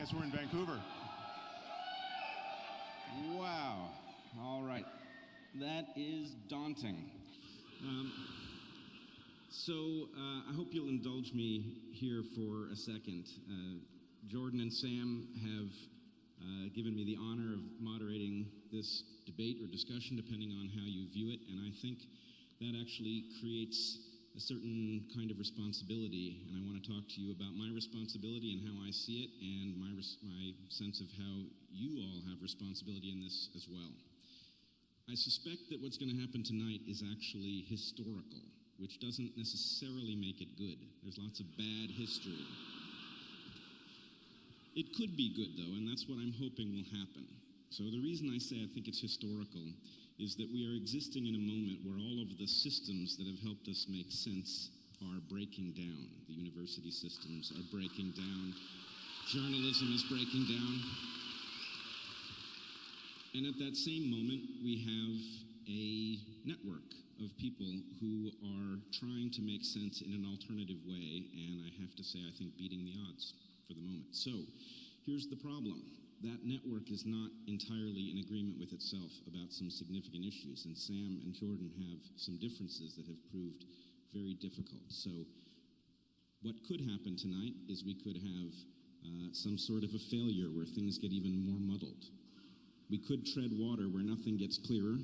guess we're in Vancouver. Wow. All right. That is daunting. I hope you'll indulge me here for a second. Jordan and Sam have given me the honor of moderating this debate or discussion, depending on how you view it, and I think that actually creates a certain kind of responsibility, and I want to talk to you about my responsibility and how I see it, and my sense of how you all have responsibility in this as well. I suspect that what's going to happen tonight is actually historical, which doesn't necessarily make it good. There's lots of bad history. It could be good, though, and that's what I'm hoping will happen. So the reason I say I think it's historical is that we are existing in a moment where all of the systems that have helped us make sense are breaking down. The university systems are breaking down. Journalism is breaking down. And at that same moment, we have a network of people who are trying to make sense in an alternative way, and I have to say, I think beating the odds for the moment. So, here's the problem. That network is not entirely in agreement with itself about some significant issues, and Sam and Jordan have some differences that have proved very difficult. So what could happen tonight is we could have some sort of a failure where things get even more muddled. We could tread water where nothing gets clearer.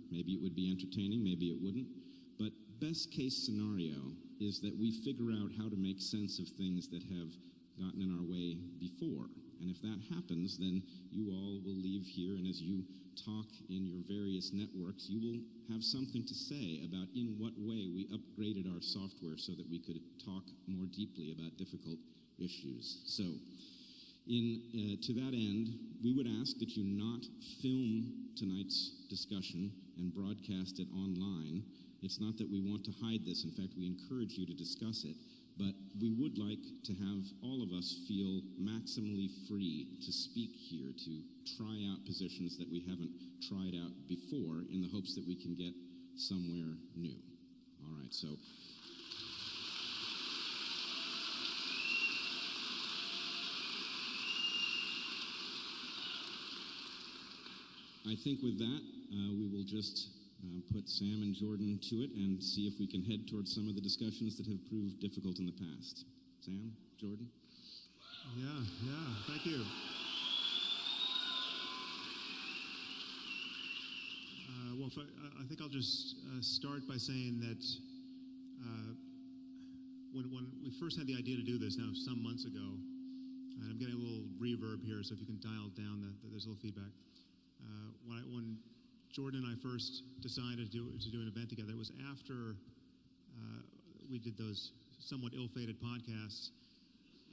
Maybe it would be entertaining, maybe it wouldn't. But best case scenario is that we figure out how to make sense of things that have gotten in our way before. And if that happens, then you all will leave here, and as you talk in your various networks, you will have something to say about in what way we upgraded our software so that we could talk more deeply about difficult issues. So, to that end, we would ask that you not film tonight's discussion and broadcast it online. It's not that we want to hide this. In fact, we encourage you to discuss it. But we would like to have all of us feel maximally free to speak here, to try out positions that we haven't tried out before in the hopes that we can get somewhere new. All right, so I think with that, we will just put Sam and Jordan to it and see if we can head towards some of the discussions that have proved difficult in the past. Sam, Jordan? Yeah, thank you. I think I'll just start by saying that when we first had the idea to do this now some months ago, and I'm getting a little reverb here, so if you can dial down, there's a little feedback. When Jordan and I first decided to do an event together, it was after we did those somewhat ill-fated podcasts,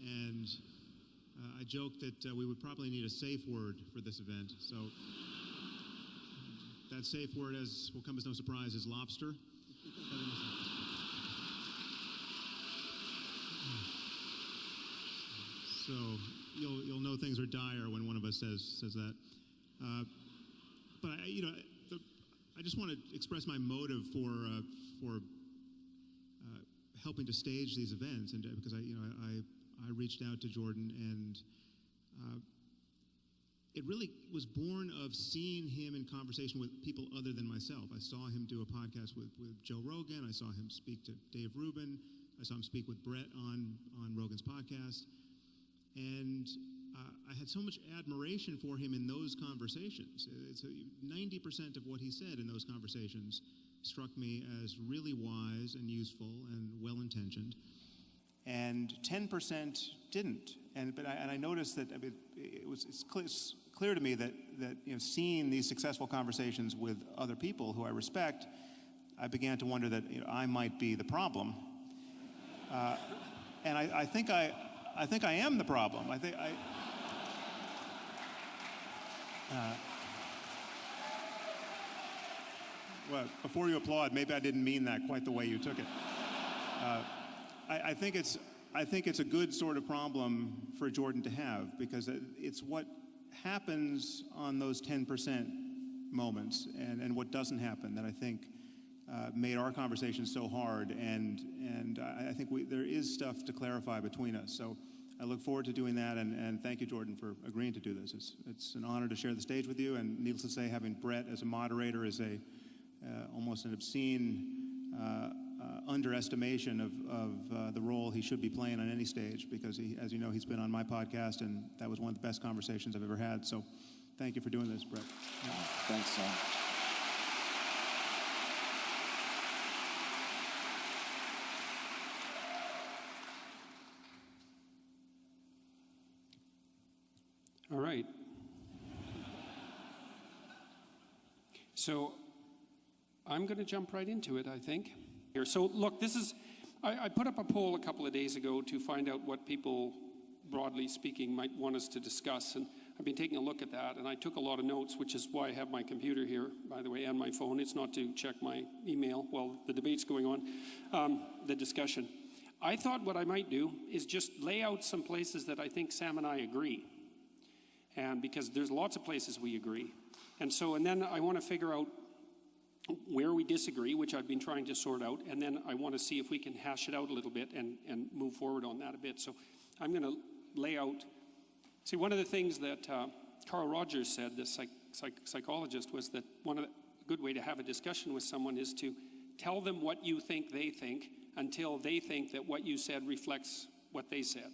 and I joked that we would probably need a safe word for this event. So that safe word, as will come as no surprise, is lobster. So you'll know things are dire when one of us says that. But I just want to express my motive for helping to stage these events, and because I reached out to Jordan, and it really was born of seeing him in conversation with people other than myself. I saw him do a podcast with Joe Rogan. I saw him speak to Dave Rubin. I saw him speak with Brett on Rogan's podcast, and I had so much admiration for him in those conversations. 90% of what he said in those conversations struck me as really wise and useful and well-intentioned, and 10% didn't. But I noticed that it's clear to me that seeing these successful conversations with other people who I respect, I began to wonder that I might be the problem, and I think I am the problem. Well, before you applaud, maybe I didn't mean that quite the way you took it. I think it's a good sort of problem for Jordan to have, because it's what happens on those 10% moments and what doesn't happen that I think made our conversation so hard, and I think there is stuff to clarify between us. So I look forward to doing that, and thank you, Jordan, for agreeing to do this. It's an honor to share the stage with you, and needless to say, having Brett as a moderator is almost an obscene underestimation of the role he should be playing on any stage, because as you know, he's been on my podcast, and that was one of the best conversations I've ever had. So thank you for doing this, Brett. Yeah, thanks, Sam. All right. So I'm going to jump right into it, I think. Here. So look, I put up a poll a couple of days ago to find out what people, broadly speaking, might want us to discuss. And I've been taking a look at that, and I took a lot of notes, which is why I have my computer here, by the way, and my phone. It's not to check my email while the debate's going on, the discussion. I thought what I might do is just lay out some places that I think Sam and I agree. And because there's lots of places we agree. And then I want to figure out where we disagree, which I've been trying to sort out, and then I want to see if we can hash it out a little bit and move forward on that a bit. So I'm going to lay out. See, one of the things that Carl Rogers said, the psychologist, was that one of the good way to have a discussion with someone is to tell them what you think they think until they think that what you said reflects what they said.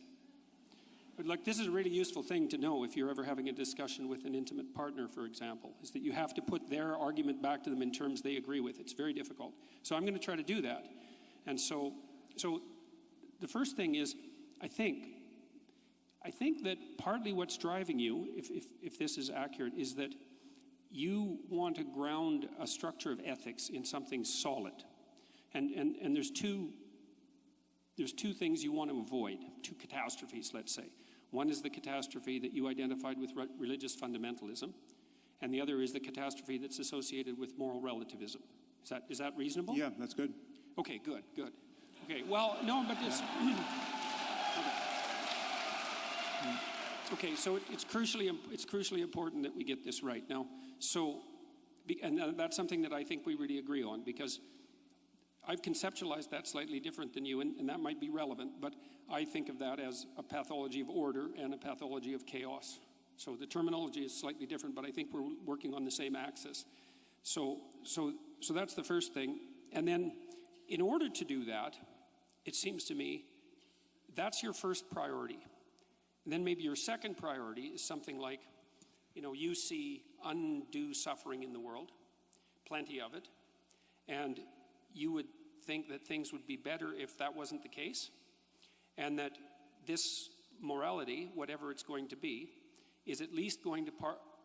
But like, this is a really useful thing to know if you're ever having a discussion with an intimate partner, for example, is that you have to put their argument back to them in terms they agree with. It's very difficult. So I'm going to try to do that. And so the first thing is, I think that partly what's driving you, if this is accurate, is that you want to ground a structure of ethics in something solid. And there's two things you want to avoid, two catastrophes, let's say. One is the catastrophe that you identified with religious fundamentalism, and the other is the catastrophe that's associated with moral relativism. Is that reasonable? Yeah, that's good. Okay, good. Okay, well, no, but it's... Okay, so it's crucially important that we get this right. Now, and that's something that I think we really agree on, because I've conceptualized that slightly different than you, and that might be relevant, but I think of that as a pathology of order and a pathology of chaos. So the terminology is slightly different, but I think we're working on the same axis. So that's the first thing. And then in order to do that, it seems to me, that's your first priority. And then maybe your second priority is something like, you see undue suffering in the world, plenty of it, and you would think that things would be better if that wasn't the case, and that this morality, whatever it's going to be, is at least going to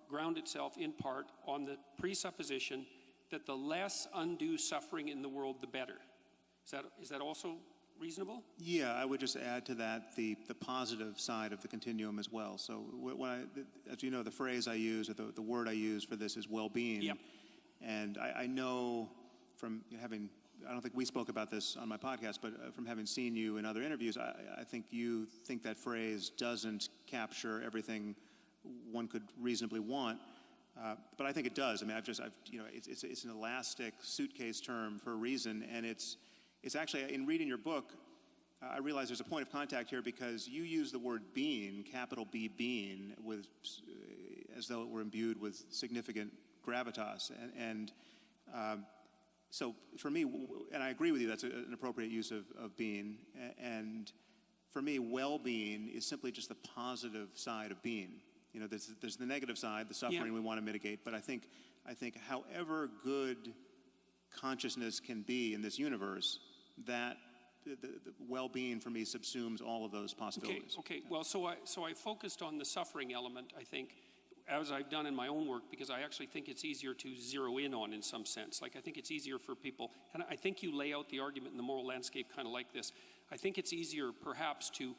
ground itself in part on the presupposition that the less undue suffering in the world, the better. Is that also reasonable? Yeah, I would just add to that the positive side of the continuum as well. So as you know, the phrase I use, or the word I use for this is well-being. Yep. And I know from having, I don't think we spoke about this on my podcast, but from having seen you in other interviews, I think you think that phrase doesn't capture everything one could reasonably want. But I think it does. I mean, it's an elastic suitcase term for a reason, and it's actually, in reading your book, I realize there's a point of contact here, because you use the word being, capital B, being, as though it were imbued with significant gravitas. So for me, and I agree with you, that's an appropriate use of being. And for me, well-being is simply just the positive side of being. There's the negative side, the suffering we want to mitigate. But I think however good consciousness can be in this universe, that the well-being for me subsumes all of those possibilities. Okay. Well, so I focused on the suffering element, I think, as I've done in my own work, because I actually think it's easier to zero in on in some sense. Like, I think it's easier for people, and I think you lay out the argument in the moral landscape kind of like this. I think it's easier perhaps to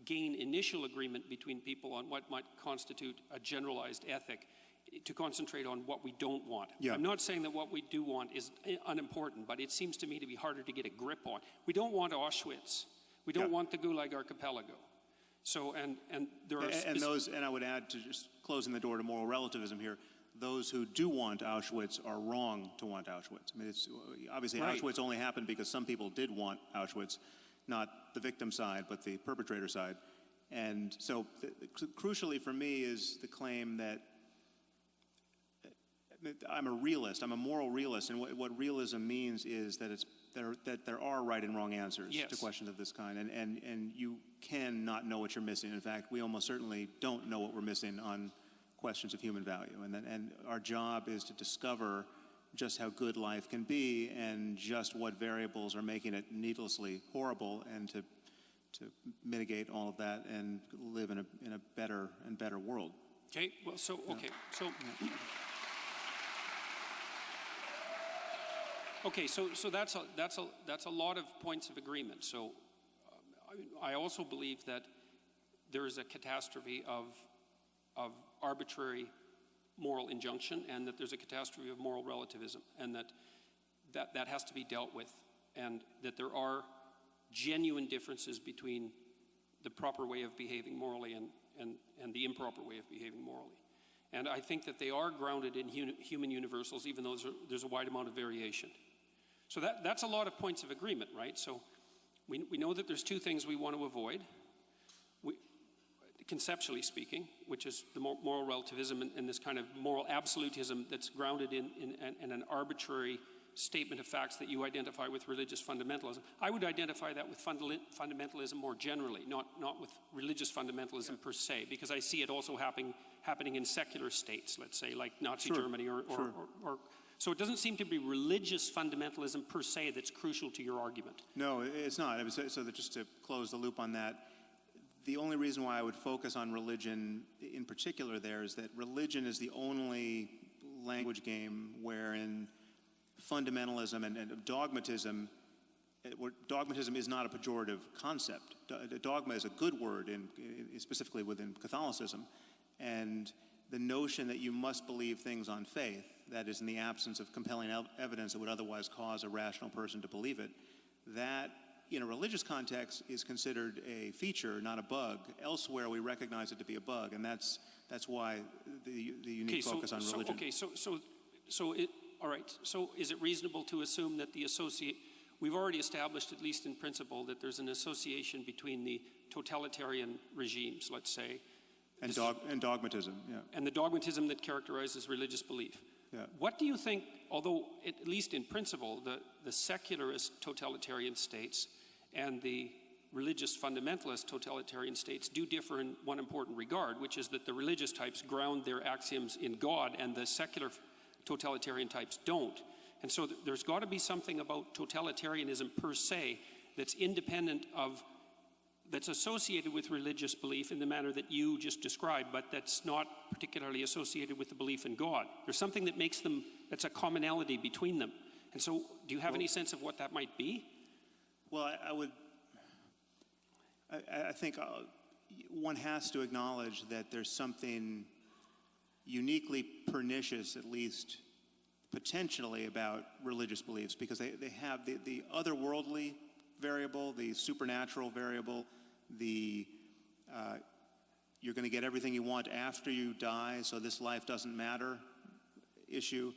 gain initial agreement between people on what might constitute a generalized ethic, to concentrate on what we don't want. Yeah. I'm not saying that what we do want is unimportant, but it seems to me to be harder to get a grip on. We don't want Auschwitz. We don't want the Gulag Archipelago. So, and there are... And I would add, to just closing the door to moral relativism here, those who do want Auschwitz are wrong to want Auschwitz. I mean, it's obviously right. Auschwitz only happened because some people did want Auschwitz, not the victim side, but the perpetrator side. And so crucially for me is the claim that I'm a realist, I'm a moral realist, and what realism means is that there are right and wrong answers to questions of this kind, and you cannot know what you're missing. In fact, we almost certainly don't know what we're missing on questions of human value, and our job is to discover just how good life can be and just what variables are making it needlessly horrible, and to mitigate all of that and live in a better and better world. Okay. Well, so okay. So. Okay, so that's a lot of points of agreement. So I also believe that there is a catastrophe of arbitrary moral injunction, and that there's a catastrophe of moral relativism, and that has to be dealt with, and that there are genuine differences between the proper way of behaving morally and the improper way of behaving morally. And I think that they are grounded in human universals, even though there's a wide amount of variation. So that's a lot of points of agreement, right? So we know that there's two things we want to avoid, conceptually speaking, which is the moral relativism and this kind of moral absolutism that's grounded in an arbitrary statement of facts that you identify with religious fundamentalism. I would identify that with fundamentalism more generally, not with religious fundamentalism per se, because I see it also happening in secular states, let's say, like Nazi Germany or so it doesn't seem to be religious fundamentalism per se that's crucial to your argument. No, it's not. So that just to close the loop on that, the only reason why I would focus on religion in particular there is that religion is the only language game wherein fundamentalism and dogmatism is not a pejorative concept. Dogma is a good word, specifically within Catholicism, and the notion that you must believe things on faith, that is in the absence of compelling evidence that would otherwise cause a rational person to believe it, that in a religious context is considered a feature, not a bug. Elsewhere we recognize it to be a bug, and that's why the unique focus on religion. All right, so is it reasonable to assume that we've already established, at least in principle, that there's an association between the totalitarian regimes, let's say, and dogmatism, yeah. And the dogmatism that characterizes religious belief. Yeah. What do you think, although at least in principle, the secularist totalitarian states and the religious fundamentalist totalitarian states do differ in one important regard, which is that the religious types ground their axioms in God and the secular totalitarian types don't. And so there's got to be something about totalitarianism per se that's independent of, that's associated with religious belief in the manner that you just described, but that's not particularly associated with the belief in God. There's something that makes them, that's a commonality between them. And so do you have any sense of what that might be? Well, I think one has to acknowledge that there's something uniquely pernicious, at least potentially, about religious beliefs, because they have the otherworldly variable, the supernatural variable, you're going to get everything you want after you die, so this life doesn't matter issue.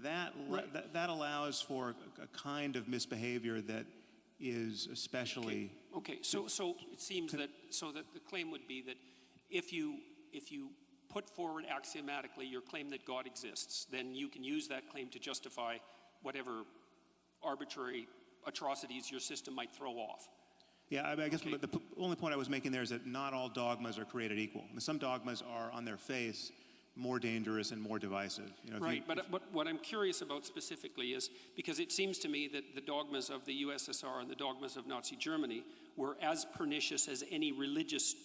That allows for a kind of misbehavior that is especially okay. So it seems that the claim would be that if you put forward axiomatically your claim that God exists, then you can use that claim to justify whatever arbitrary atrocities your system might throw off. Yeah, I guess the only point I was making there is that not all dogmas are created equal. Some dogmas are, on their face, more dangerous and more divisive. Right, but what I'm curious about specifically is, because it seems to me that the dogmas of the USSR and the dogmas of Nazi Germany were as pernicious as any religious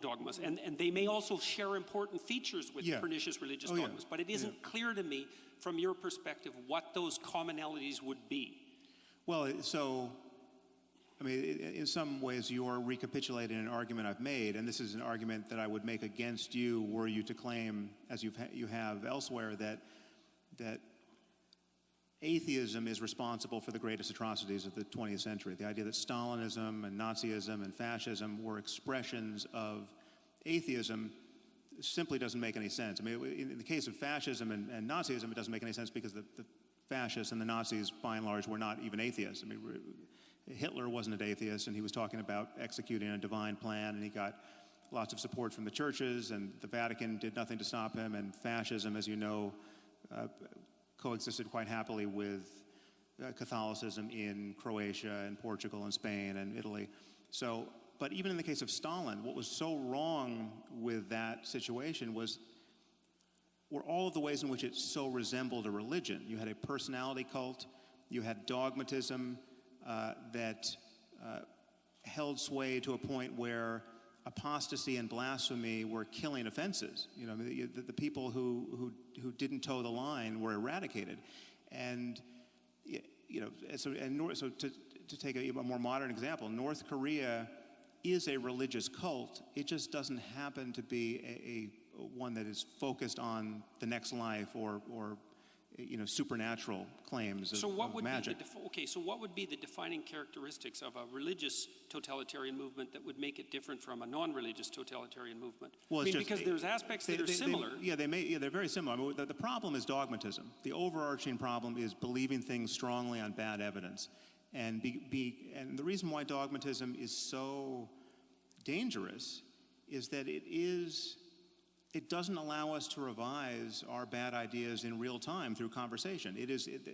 dogmas, and they may also share important features with pernicious religious dogmas, but it isn't clear to me from your perspective what those commonalities would be. Well, so, I mean, in some ways you're recapitulating an argument I've made, and this is an argument that I would make against you were you to claim, as you have elsewhere, that atheism is responsible for the greatest atrocities of the 20th century. The idea that Stalinism and Nazism and fascism were expressions of atheism simply doesn't make any sense. I mean, in the case of fascism and Nazism, it doesn't make any sense because the fascists and the Nazis, by and large, were not even atheists. I mean, Hitler wasn't an atheist, and he was talking about executing a divine plan, and he got lots of support from the churches, and the Vatican did nothing to stop him, and fascism, as you know, coexisted quite happily with Catholicism in Croatia and Portugal and Spain and Italy. So, but even in the case of Stalin, what was so wrong with that situation were all of the ways in which it so resembled a religion. You had a personality cult, you had dogmatism that held sway to a point where apostasy and blasphemy were killing offenses. You know, the people who didn't toe the line were eradicated, and you know, so to take a more modern example, North Korea is a religious cult. It just doesn't happen to be a one that is focused on the next life or you know, supernatural claims of magic. So what would be the defining characteristics of a religious totalitarian movement that would make it different from a non-religious totalitarian movement? Well, because there's aspects that are similar. They're very similar. I mean, the problem is dogmatism. The overarching problem is believing things strongly on bad evidence. And and the reason why dogmatism is so dangerous is that it doesn't allow us to revise our bad ideas in real time through conversation.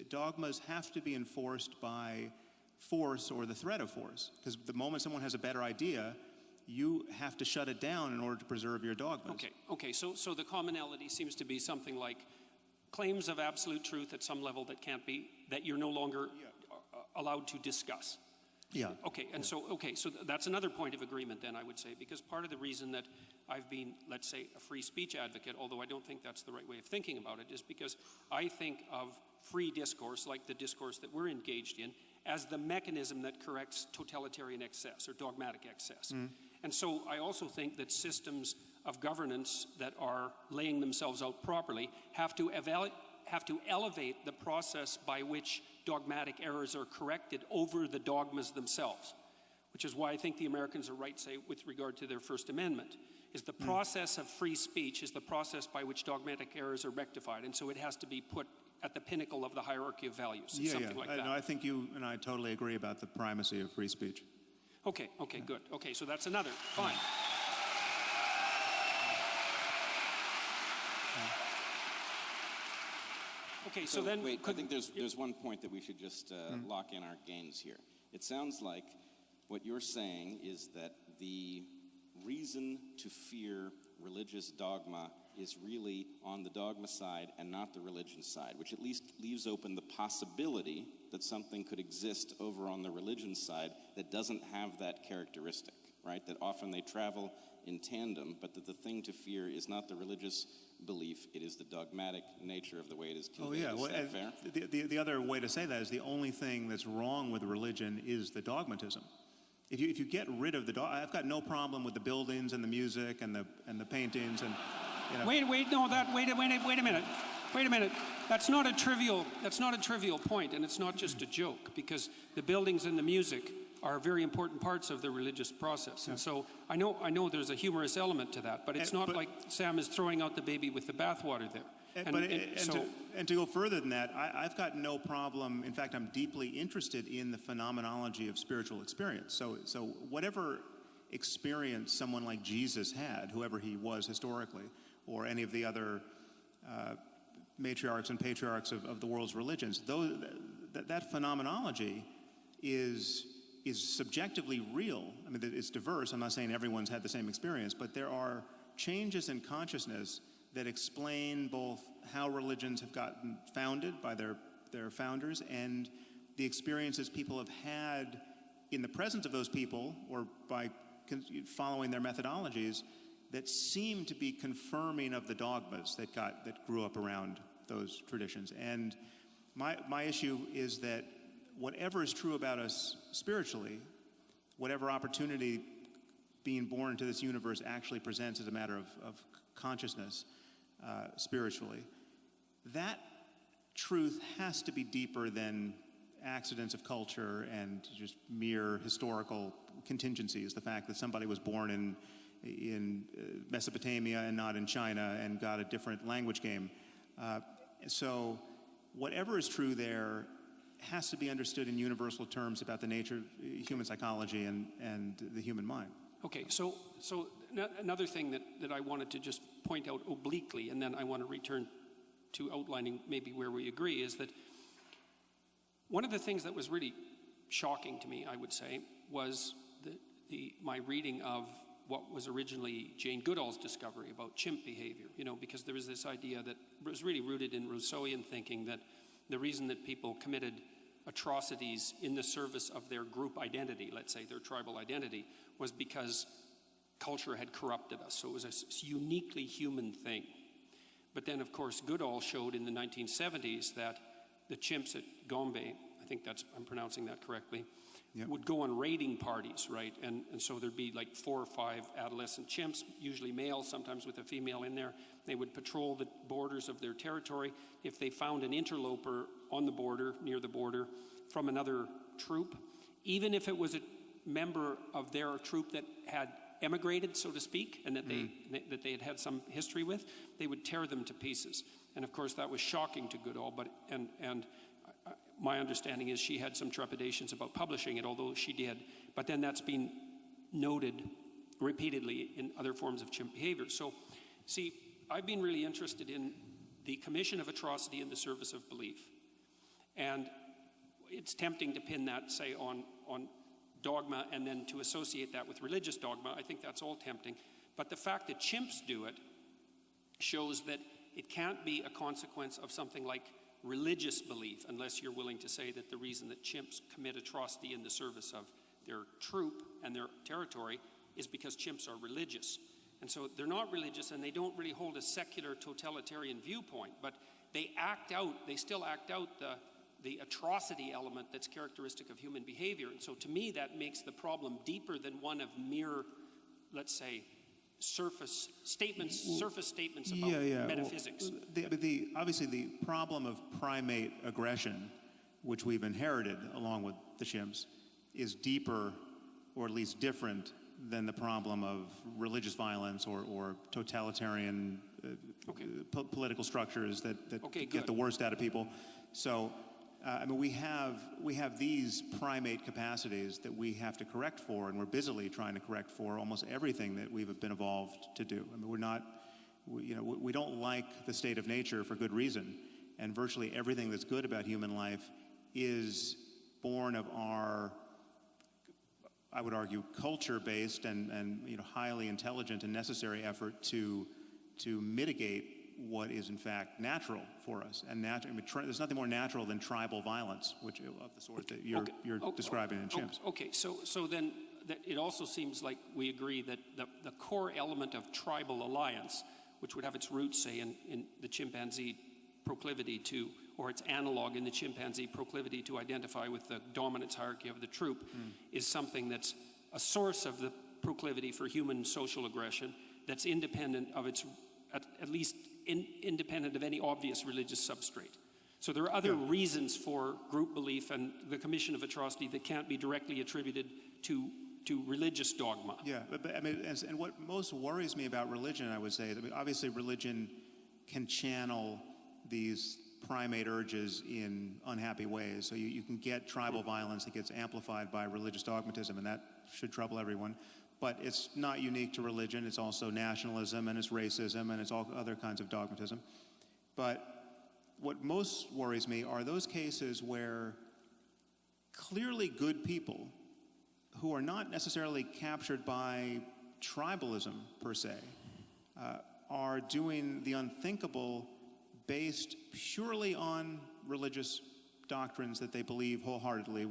Dogmas have to be enforced by force or the threat of force, because the moment someone has a better idea, you have to shut it down in order to preserve your dogmas. Okay. So the commonality seems to be something like claims of absolute truth at some level that you're no longer allowed to discuss. Yeah. So that's another point of agreement then, I would say, because part of the reason that I've been, let's say, a free speech advocate, although I don't think that's the right way of thinking about it, is because I think of free discourse, like the discourse that we're engaged in, as the mechanism that corrects totalitarian excess or dogmatic excess. And so I also think that systems of governance that are laying themselves out properly have to elevate the process by which dogmatic errors are corrected over the dogmas themselves, which is why I think the Americans are right, say, with regard to their First Amendment, is the process of free speech is the process by which dogmatic errors are rectified, and so it has to be put at the pinnacle of the hierarchy of values, something like that. No, I think you and I totally agree about the primacy of free speech. Okay, good. Okay, so that's another, fine. Okay, so then... Wait, I think there's one point that we should just lock in our gains here. It sounds like what you're saying is that the reason to fear religious dogma is really on the dogma side and not the religion side, which at least leaves open the possibility that something could exist over on the religion side that doesn't have that characteristic, right? That often they travel in tandem, but that the thing to fear is not the religious belief, it is the dogmatic nature of the way it is conveyed. Oh, yeah. Is that fair? The other way to say that is the only thing that's wrong with religion is the dogmatism. If you get rid of I've got no problem with the buildings and the music and the paintings and, you know. Wait a minute. That's not a trivial point, and it's not just a joke, because the buildings and the music are very important parts of the religious process. And so I know there's a humorous element to that, but it's not like Sam is throwing out the baby with the bathwater there. And to go further than that, I've got no problem. In fact, I'm deeply interested in the phenomenology of spiritual experience. So whatever experience someone like Jesus had, whoever he was historically, or any of the other matriarchs and patriarchs of the world's religions, that phenomenology is subjectively real. I mean, it's diverse. I'm not saying everyone's had the same experience, but there are changes in consciousness that explain both how religions have gotten founded by their founders and the experiences people have had in the presence of those people or by following their methodologies that seem to be confirming of the dogmas that grew up around those traditions. And my issue is that whatever is true about us spiritually, whatever opportunity being born into this universe actually presents as a matter of consciousness spiritually, that truth has to be deeper than accidents of culture and just mere historical contingencies. The fact that somebody was born in Mesopotamia and not in China and got a different language game. So whatever is true there has to be understood in universal terms about the nature of human psychology and the human mind. Okay, so another thing that I wanted to just point out obliquely, and then I want to return to outlining maybe where we agree, is that one of the things that was really shocking to me, I would say, was my reading of what was originally Jane Goodall's discovery about chimp behavior, because there was this idea that was really rooted in Rousseauian thinking that the reason that people committed atrocities in the service of their group identity, let's say their tribal identity, was because culture had corrupted us. So it was a uniquely human thing. But then, of course, Goodall showed in the 1970s that the chimps at Gombe, I think I'm pronouncing that correctly, yep, would go on raiding parties, right? And so there'd be like 4 or 5 adolescent chimps, usually male, sometimes with a female in there. They would patrol the borders of their territory. If they found an interloper on the border, near the border, from another troop, even if it was a member of their troop that had emigrated, so to speak, and that they had some history with, they would tear them to pieces. And of course, that was shocking to Goodall, and my understanding is she had some trepidations about publishing it, although she did. But then that's been noted repeatedly in other forms of chimp behavior. So, see, I've been really interested in the commission of atrocity in the service of belief. And it's tempting to pin that, say, on dogma and then to associate that with religious dogma. I think that's all tempting. But the fact that chimps do it shows that it can't be a consequence of something like religious belief, unless you're willing to say that the reason that chimps commit atrocity in the service of their troop and their territory is because chimps are religious. And so they're not religious, and they don't really hold a secular totalitarian viewpoint, but they still act out the atrocity element that's characteristic of human behavior. And so to me, that makes the problem deeper than one of mere, let's say, surface statements about metaphysics. Well, obviously the problem of primate aggression, which we've inherited along with the chimps, is deeper, or at least different, than the problem of religious violence or totalitarian political structures that get the worst out of people. So, we have these primate capacities that we have to correct for, and we're busily trying to correct for almost everything that we've been evolved to do. We don't like the state of nature for good reason, and virtually everything that's good about human life is born of our, I would argue, culture-based and highly intelligent and necessary effort to mitigate what is in fact natural for us. And there's nothing more natural than tribal violence, which of the sort that you're describing in chimps. Okay, so then it also seems like we agree that the core element of tribal alliance, which would have its roots, say, in the chimpanzee proclivity to, or its analog in the chimpanzee proclivity to identify with the dominance hierarchy of the troop, is something that's a source of the proclivity for human social aggression that's independent of its, at least independent of any obvious religious substrate. So there are other reasons for group belief and the commission of atrocity that can't be directly attributed to religious dogma. Yeah, but and what most worries me about religion, I would say, obviously religion can channel these primate urges in unhappy ways. So you can get tribal violence that gets amplified by religious dogmatism, and that should trouble everyone. But it's not unique to religion. It's also nationalism, and it's racism, and it's all other kinds of dogmatism. But what most worries me are those cases where clearly good people who are not necessarily captured by tribalism per se are doing the unthinkable based purely on religious doctrines that they believe wholeheartedly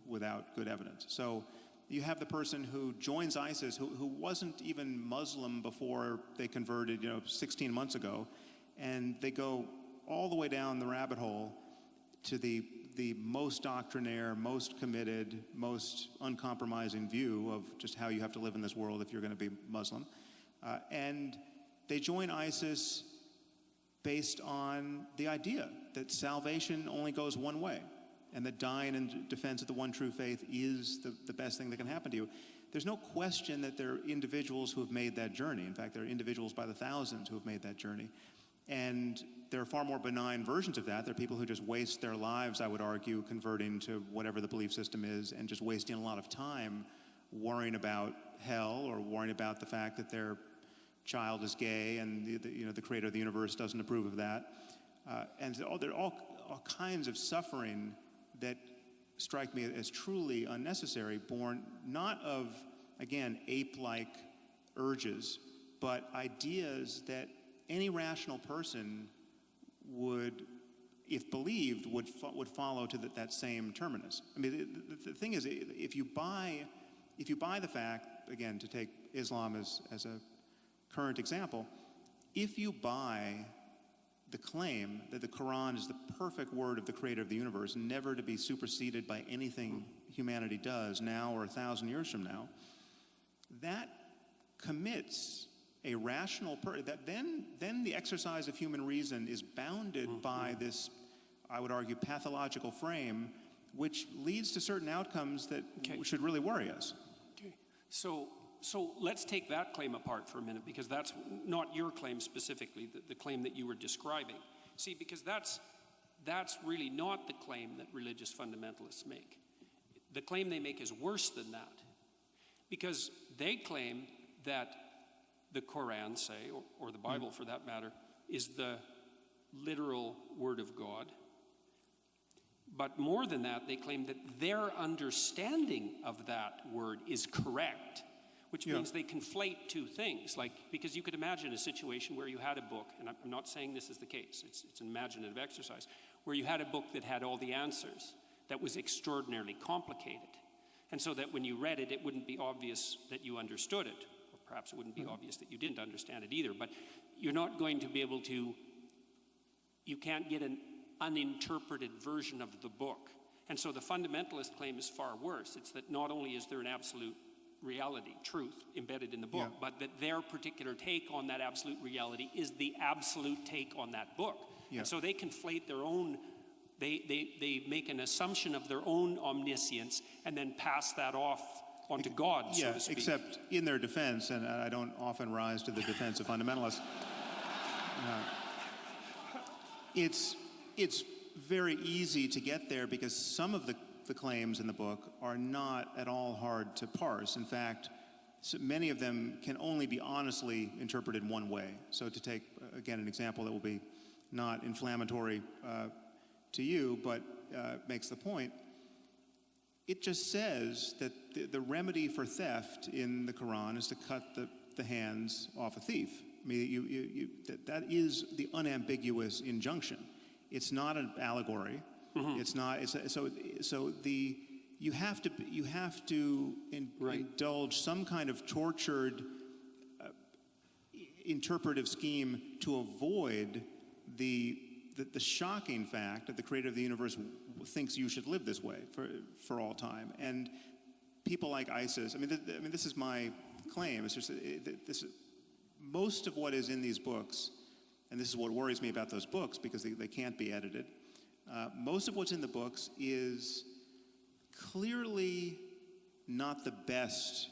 without good evidence. So you have the person who joins ISIS who wasn't even Muslim before they converted 16 months ago, and they go all the way down the rabbit hole to the most doctrinaire, most committed, most uncompromising view of just how you have to live in this world if you're going to be Muslim. And they join ISIS based on the idea that salvation only goes one way, and that dying in defense of the one true faith is the best thing that can happen to you. There's no question that there are individuals who have made that journey. In fact, there are individuals by the thousands who have made that journey. And there are far more benign versions of that. There are people who just waste their lives, I would argue, converting to whatever the belief system is, and just wasting a lot of time worrying about hell or worrying about the fact that their child is gay and the creator of the universe doesn't approve of that. And so there are all kinds of suffering that strike me as truly unnecessary, born not of, again, ape-like urges, but ideas that any rational person would, if believed, would follow to that same terminus. I mean, the thing is, if you buy the fact, again, to take Islam as a current example, if you buy the claim that the Quran is the perfect word of the creator of the universe, never to be superseded by anything humanity does now or 1,000 years from now, that commits a rational person, that then the exercise of human reason is bounded by this, I would argue, pathological frame, which leads to certain outcomes that should really worry us. Okay. So let's take that claim apart for a minute, because that's not your claim specifically, the claim that you were describing. See, because that's really not the claim that religious fundamentalists make. The claim they make is worse than that, because they claim that the Quran, say, or the Bible for that matter, is the literal word of God. But more than that, they claim that their understanding of that word is correct, which means they conflate two things. Like, because you could imagine a situation where you had a book, and I'm not saying this is the case, it's an imaginative exercise, where you had a book that had all the answers, that was extraordinarily complicated. And so that when you read it, it wouldn't be obvious that you understood it. Perhaps it wouldn't be obvious that you didn't understand it either, but you're not going to be able to, you can't get an uninterpreted version of the book. And so the fundamentalist claim is far worse. It's that not only is there an absolute reality, truth, embedded in the book, but that their particular take on that absolute reality is the absolute take on that book. And so they conflate their own, they make an assumption of their own omniscience and then pass that off onto God, so to speak. Except in their defense, and I don't often rise to the defense of fundamentalists, it's very easy to get there because some of the claims in the book are not at all hard to parse. In fact, so many of them can only be honestly interpreted one way. So to take, again, an example that will be not inflammatory to you, but makes the point, it just says that the remedy for theft in the Quran is to cut the hands off a thief. I mean, that is the unambiguous injunction. It's not an allegory. It's not. You have to indulge some kind of tortured interpretive scheme to avoid the shocking fact that the creator of the universe thinks you should live this way for all time. And people like ISIS, this is my claim. It's just most of what is in these books, and this is what worries me about those books because they can't be edited. Most of what's in the books is clearly not the best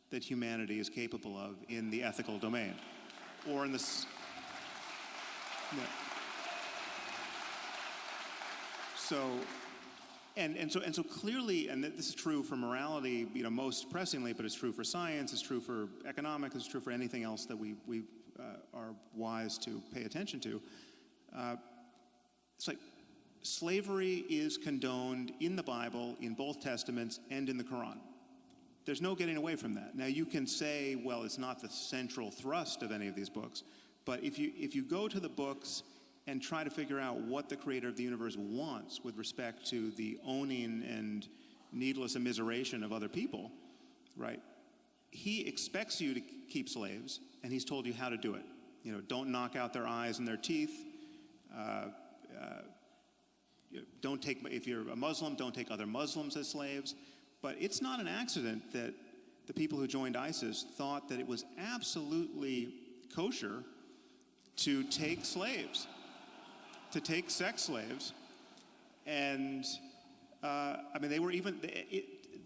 that humanity is capable of in the ethical domain, or in this. No. So clearly, and this is true for morality, most pressingly, but it's true for science, it's true for economics, it's true for anything else that we are wise to pay attention to. It's like slavery is condoned in the Bible, in both Testaments, and in the Quran. There's no getting away from that. Now you can say, well, it's not the central thrust of any of these books, but if you go to the books and try to figure out what the creator of the universe wants with respect to the owning and needless immiseration of other people, right? He expects you to keep slaves, and he's told you how to do it. Don't knock out their eyes and their teeth. Don't take, if you're a Muslim, don't take other Muslims as slaves. But it's not an accident that the people who joined ISIS thought that it was absolutely kosher to take slaves, to take sex slaves. And they were even,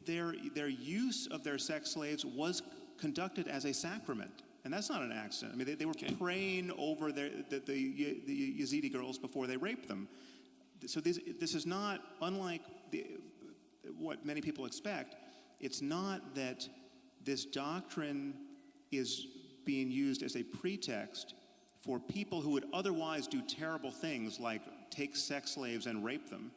their use of their sex slaves was conducted as a sacrament. And that's not an accident. I mean, they were praying over the Yazidi girls before they raped them. So this is not, unlike what many people expect, it's not that this doctrine is being used as a pretext for people who would otherwise do terrible things like take sex slaves and rape them.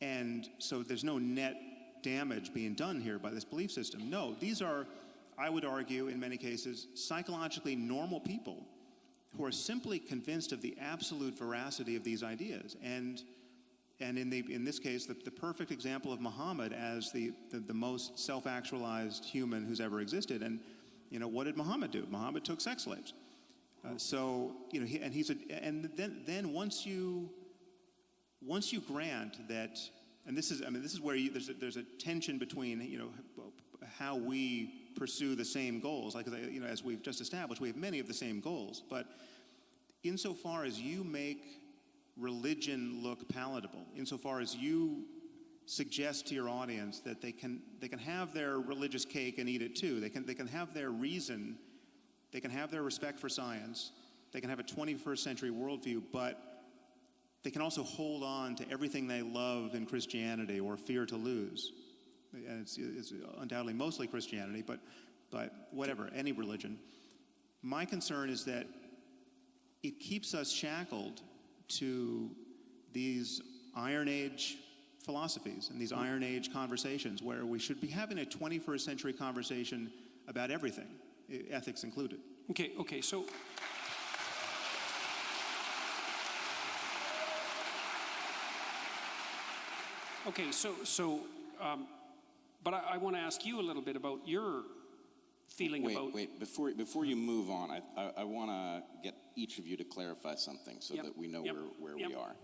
And so there's no net damage being done here by this belief system. No, these are, I would argue, in many cases, psychologically normal people who are simply convinced of the absolute veracity of these ideas. And in this case, the perfect example of Muhammad as the most self-actualized human who's ever existed. And what did Muhammad do? Muhammad took sex slaves. So then once you grant that, and this is where there's a tension between how we pursue the same goals. Like as we've just established, we have many of the same goals. But insofar as you make religion look palatable, insofar as you suggest to your audience that they can have their religious cake and eat it too, they can have their reason, they can have their respect for science, they can have a 21st century worldview, but they can also hold on to everything they love in Christianity or fear to lose. And it's undoubtedly mostly Christianity, but whatever, any religion. My concern is that it keeps us shackled to these Iron Age philosophies and these Iron Age conversations where we should be having a 21st century conversation about everything, ethics included. Okay, so... Okay, but I want to ask you a little bit about your feeling about... Wait, before you move on, I want to get each of you to clarify something so that we know where we are.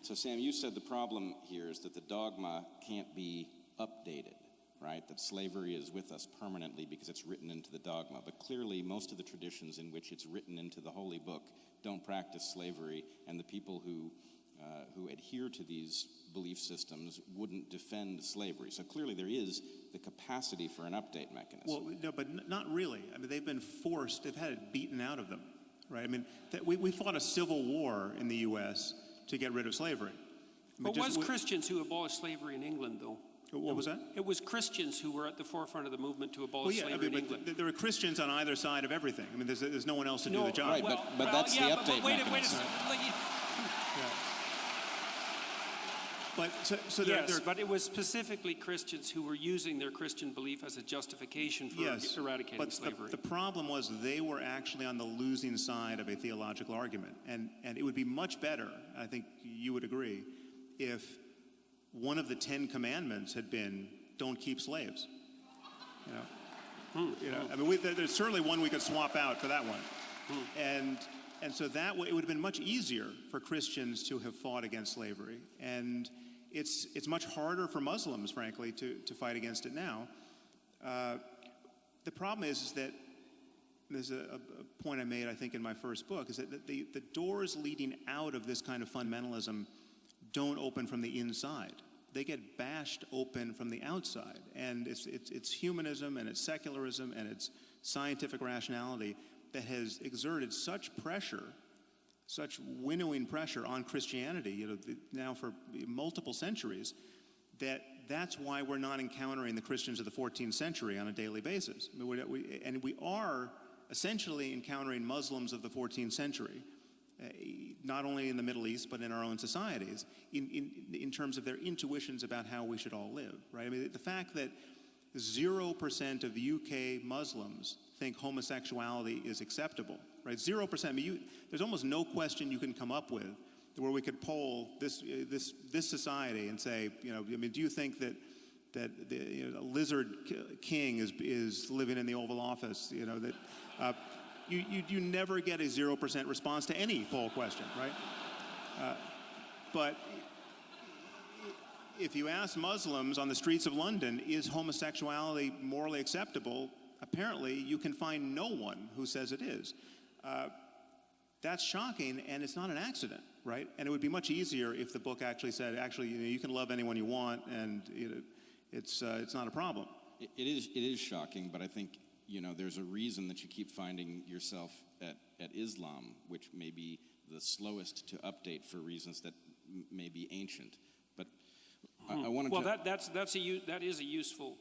So Sam, you said the problem here is that the dogma can't be updated, right? That slavery is with us permanently because it's written into the dogma. But clearly most of the traditions in which it's written into the Holy Book don't practice slavery, and the people who adhere to these belief systems wouldn't defend slavery. So clearly there is the capacity for an update mechanism. Well, no, but not really. I mean, they've been forced, they've had it beaten out of them, right? I mean, we fought a civil war in the U.S. to get rid of slavery. But it was Christians who abolished slavery in England, though. What was that? It was Christians who were at the forefront of the movement to abolish slavery in England. But there were Christians on either side of everything. I mean, there's no one else to do the job. Right, but that's the update mechanism. Wait a second. But it was specifically Christians who were using their Christian belief as a justification for eradicating slavery. The problem was they were actually on the losing side of a theological argument. And it would be much better, I think you would agree, if one of the 10 commandments had been, don't keep slaves. I mean, there's certainly one we could swap out for that one. And so that way, it would have been much easier for Christians to have fought against slavery. And it's much harder for Muslims, frankly, to fight against it now. The problem is that there's a point I made, I think, in my first book, is that the doors leading out of this kind of fundamentalism don't open from the inside. They get bashed open from the outside. And it's humanism and it's secularism and it's scientific rationality that has exerted such pressure, such winnowing pressure on Christianity, now for multiple centuries, that's why we're not encountering the Christians of the 14th century on a daily basis. And we are essentially encountering Muslims of the 14th century, not only in the Middle East, but in our own societies, in terms of their intuitions about how we should all live, right? I mean, the fact that 0% of UK Muslims think homosexuality is acceptable, right? 0%. I mean, there's almost no question you can come up with where we could poll this society and say, do you think that the lizard king is living in the Oval Office? You never get a 0% response to any poll question, right? But if you ask Muslims on the streets of London, is homosexuality morally acceptable? Apparently, you can find no one who says it is. That's shocking, and it's not an accident, right? And it would be much easier if the book actually said, you can love anyone you want, and it's not a problem. It is shocking, but I think there's a reason that you keep finding yourself at Islam, which may be the slowest to update for reasons that may be ancient. But I wanted well, to... that is a useful...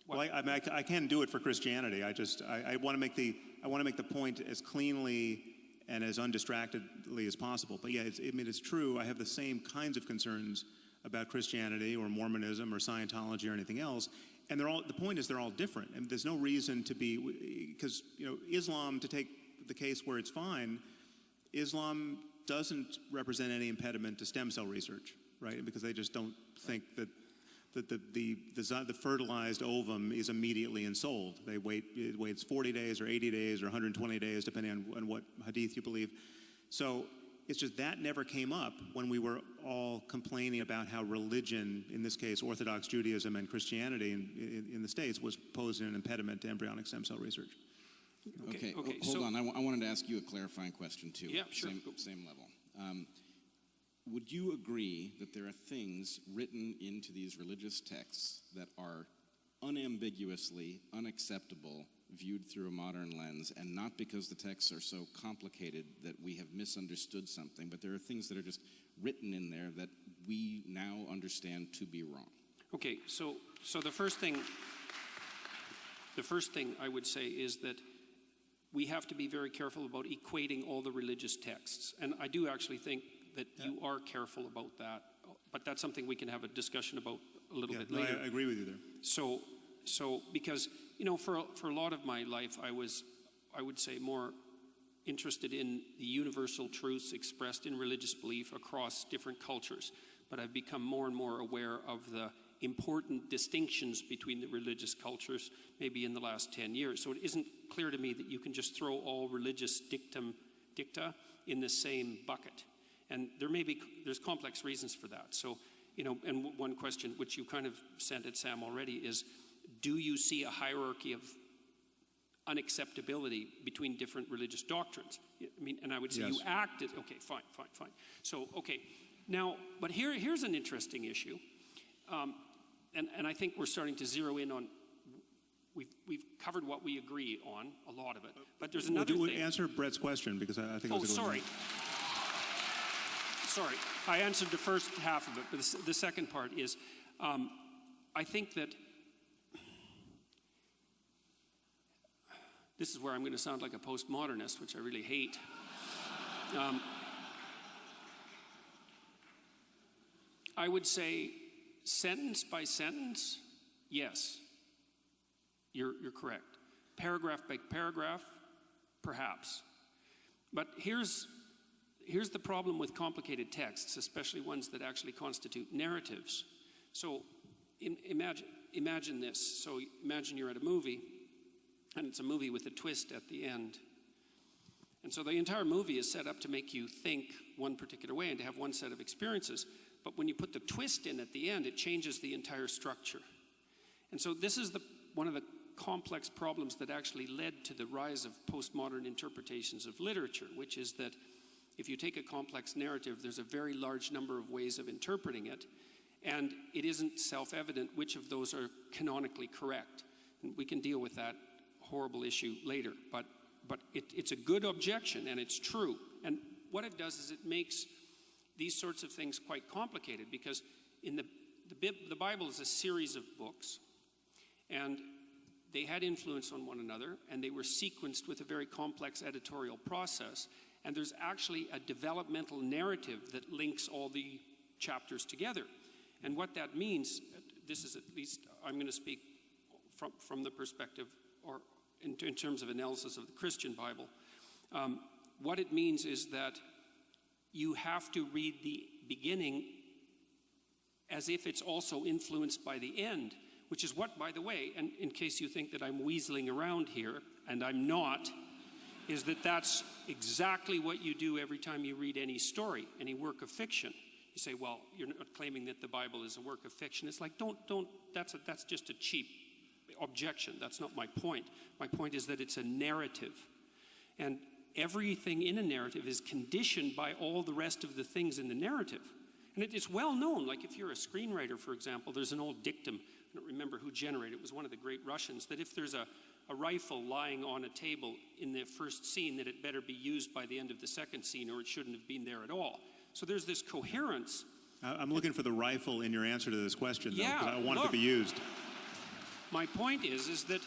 Well, I can do it for Christianity. I want to make the point as cleanly and as undistractedly as possible. But yeah, it's true. I have the same kinds of concerns about Christianity or Mormonism or Scientology or anything else. And the point is they're all different. And there's no reason to be, because Islam, to take the case where it's fine, Islam doesn't represent any impediment to stem cell research, right? Because they just don't think that the fertilized ovum is immediately ensouled. It waits 40 days or 80 days or 120 days, depending on what hadith you believe. So it's just that never came up when we were all complaining about how religion, in this case Orthodox Judaism and Christianity in the States, was posing an impediment to embryonic stem cell research. Okay, hold on. I wanted to ask you a clarifying question, too. Yeah, sure. Same level. Would you agree that there are things written into these religious texts that are unambiguously unacceptable viewed through a modern lens, and not because the texts are so complicated that we have misunderstood something, but there are things that are just written in there that we now understand to be wrong? Okay, so the first thing I would say is that we have to be very careful about equating all the religious texts. And I do actually think that you are careful about that, but that's something we can have a discussion about a little bit later. I agree with you there. So because, for a lot of my life, I would say, more interested in the universal truths expressed in religious belief across different cultures. But I've become more and more aware of the important distinctions between the religious cultures, maybe in the last 10 years. So it isn't clear to me that you can just throw all religious dicta in the same bucket. And there's complex reasons for that. So, and one question, which you kind of sent at Sam already, is, do you see a hierarchy of unacceptability between different religious doctrines? And I would say yes. You acted, okay, fine. So, okay, now, but here's an interesting issue. And I think we're starting to zero in on, we've covered what we agree on, a lot of it. But there's another thing. Answer Brett's question, because I think it was a good one. Sorry, I answered the first half of it, but the second part is, I think that this is where I'm going to sound like a postmodernist, which I really hate. I would say, sentence by sentence, yes, you're correct. Paragraph by paragraph, perhaps. But here's the problem with complicated texts, especially ones that actually constitute narratives. So imagine this. So imagine you're at a movie, and it's a movie with a twist at the end. And so the entire movie is set up to make you think one particular way and to have one set of experiences. But when you put the twist in at the end, it changes the entire structure. And so this is one of the complex problems that actually led to the rise of postmodern interpretations of literature, which is that if you take a complex narrative, there's a very large number of ways of interpreting it, and it isn't self-evident which of those are canonically correct. And we can deal with that horrible issue later, but it's a good objection, and it's true. And what it does is it makes these sorts of things quite complicated, because in the Bible is a series of books, and they had influence on one another, and they were sequenced with a very complex editorial process. And there's actually a developmental narrative that links all the chapters together. And what that means, this is at least, I'm going to speak from the perspective, or in terms of analysis of the Christian Bible. What it means is that you have to read the beginning as if it's also influenced by the end, which is what, by the way, and in case you think that I'm weaseling around here, and I'm not, is that's exactly what you do every time you read any story, any work of fiction. You say, well, you're not claiming that the Bible is a work of fiction. It's like, don't, that's just a cheap objection. That's not my point. My point is that it's a narrative. And everything in a narrative is conditioned by all the rest of the things in the narrative. And it's well known, like if you're a screenwriter, for example, there's an old dictum, I don't remember who generated it, was one of the great Russians, that if there's a a rifle lying on a table in the first scene that it better be used by the end of the second scene or it shouldn't have been there at all. So there's this coherence. I'm looking for the rifle in your answer to this question, though, Yeah, because I want it look, to be used. My point is that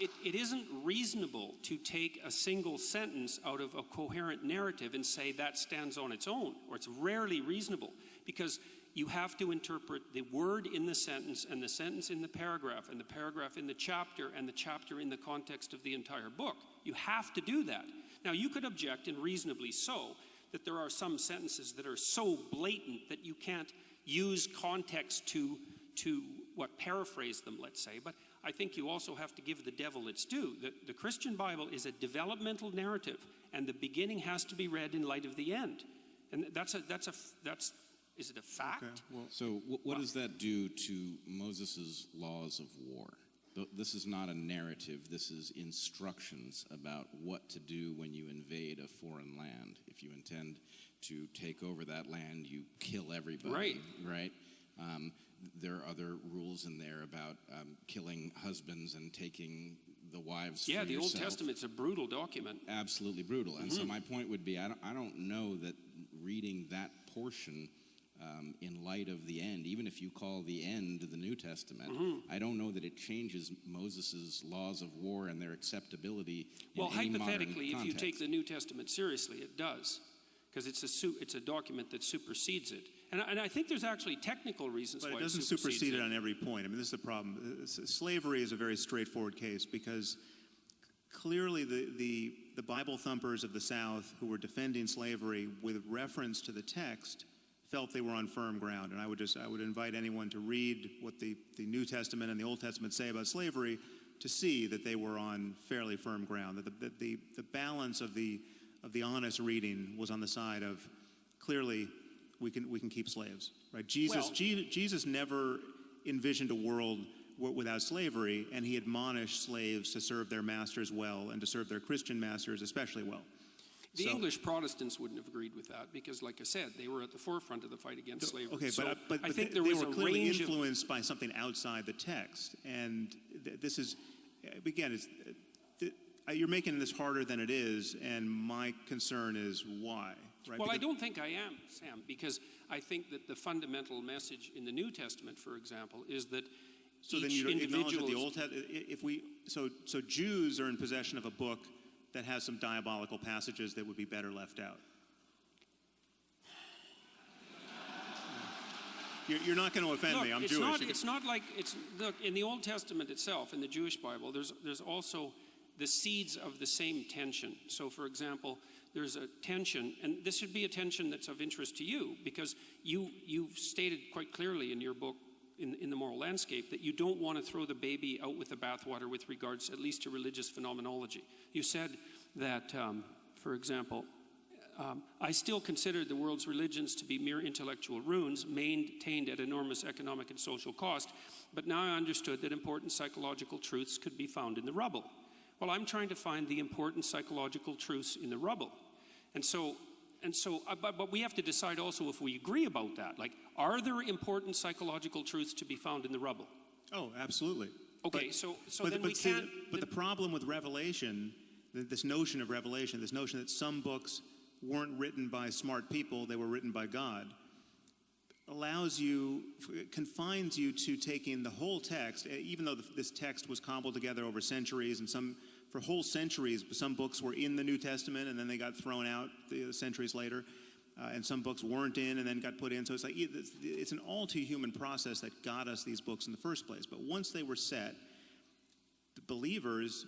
it isn't reasonable to take a single sentence out of a coherent narrative and say that stands on its own, or it's rarely reasonable, because you have to interpret the word in the sentence and the sentence in the paragraph and the paragraph in the chapter and the chapter in the context of the entire book. You have to do that. Now, you could object, and reasonably so, that there are some sentences that are so blatant that you can't use context to paraphrase them, let's say. But I think you also have to give the devil its due. The Christian Bible is a developmental narrative, and the beginning has to be read in light of the end. And is it a fact? Okay, well, So what does that do to Moses' laws of war? This is not a narrative. This is instructions about what to do when you invade a foreign land. If you intend to take over that land, you kill everybody. Right? There are other rules in there about killing husbands and taking the wives for yourself. Yeah, the Old Testament's a brutal document. Absolutely brutal. And so my point would be, I don't know that reading that portion in light of the end, even if you call the end the New Testament, I don't know that it changes Moses' laws of war and their acceptability in any modern hypothetically, if you context. take the New Testament seriously, it does, because it's a document that supersedes it. And I think there's actually technical reasons But why it doesn't supersedes supersede it on every point. I mean, this is the problem. Slavery is a very straightforward case because clearly the Bible thumpers of the South who were defending slavery with reference to the text felt they were on firm ground. And I would invite anyone to read what the New Testament and the Old Testament say about slavery to see that they were on fairly firm ground, that the balance of the honest reading was on the side of clearly we can keep slaves, right? Jesus never envisioned a world without slavery, and he admonished slaves to serve their masters well and to serve their Christian masters especially well. The English Protestants wouldn't have agreed with that because, like I said, they were at the forefront of the fight against slavery. Okay, so but I think they there was were a clearly range influenced by something outside the text, and this is, again, you're making this harder than it is, and my concern is why. Right? Well, I don't think I am, Sam, because I think that the fundamental message in the New Testament, for example, is that So each then you acknowledge that the individual Old Testament, so Jews are in possession of a book that has some diabolical passages that would be better left out. You're not going to offend me. I'm Jewish. It's not like look in the Old Testament itself, in the Jewish Bible. There's also the seeds of the same tension. So, for example, there's a tension, and this should be a tension that's of interest to you because you've stated quite clearly in your book, in the Moral Landscape, that you don't want to throw the baby out with the bathwater with regards at least to religious phenomenology. You said that, for example, I still consider the world's religions to be mere intellectual ruins maintained at enormous economic and social cost, but now I understood that important psychological truths could be found in the rubble. Well, I'm trying to find the important psychological truths in the rubble. But we have to decide also if we agree about that. Like, are there important psychological truths to be found in the rubble? Oh, absolutely. Okay, But the problem with Revelation, this notion of revelation, this notion that some books weren't written by smart people, they were written by God, confines you to taking the whole text, even though this text was cobbled together over centuries, and for whole centuries, some books were in the New Testament and then they got thrown out centuries later, and some books weren't in and then got put in. So it's like it's an all too human process that got us these books in the first place. But once they were set, the believers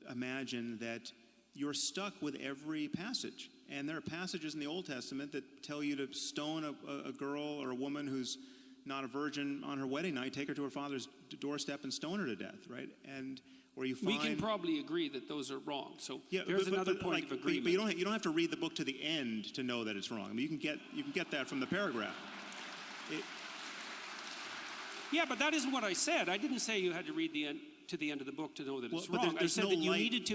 imagine that you're stuck with every passage. And there are passages in the Old Testament that tell you to stone a girl or a woman who's not a virgin on her wedding night, take her to her father's doorstep and stone her to death, right? And where you find... We can probably agree that those are wrong. So there's another point of agreement. But you don't have to read the book to the end to know that it's wrong. I mean, you can get that from the paragraph. Yeah, but that isn't what I said. I didn't say you had to read to the end of the book to know that it's wrong. I said that you needed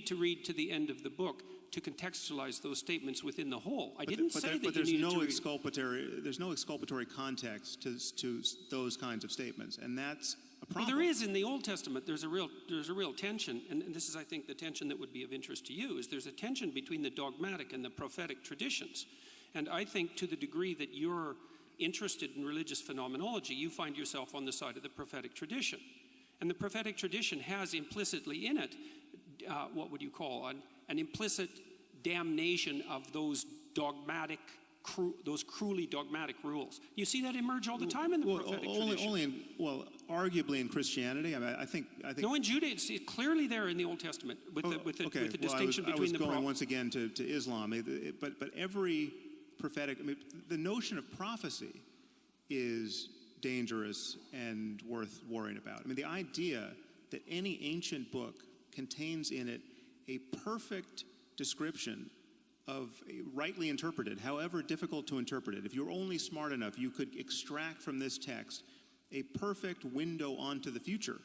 to read to the end of the book to contextualize those statements within the whole. I didn't say that you needed to read. There's no exculpatory context to those kinds of statements, and that's a problem. Well, there is in the Old Testament. There's a real tension, and this is, I think, the tension that would be of interest to you. Is there's a tension between the dogmatic and the prophetic traditions, and I think to the degree that you're interested in religious phenomenology, you find yourself on the side of the prophetic tradition, and the prophetic tradition has implicitly in it what would you call an implicit damnation of those dogmatic. Those cruelly dogmatic rules. You see that emerge all the time in the prophetic tradition. Arguably in Christianity. I mean, I think. No, in Judaism, it's clearly there in the Old Testament with the distinction between the. I was going once again to Islam, but every prophetic. I mean, the notion of prophecy is dangerous and worth worrying about. I mean, the idea that any ancient book contains in it a perfect description of rightly interpreted, however difficult to interpret it. If you're only smart enough, you could extract from this text a perfect window onto the future,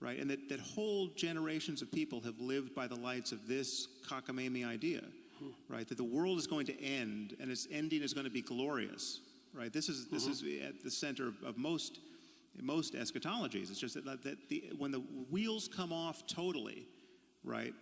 right? And that whole generations of people have lived by the lights of this cockamamie idea, right? That the world is going to end and its ending is going to be glorious, right? This is at the center of most eschatologies. It's just that when the wheels come off totally, right?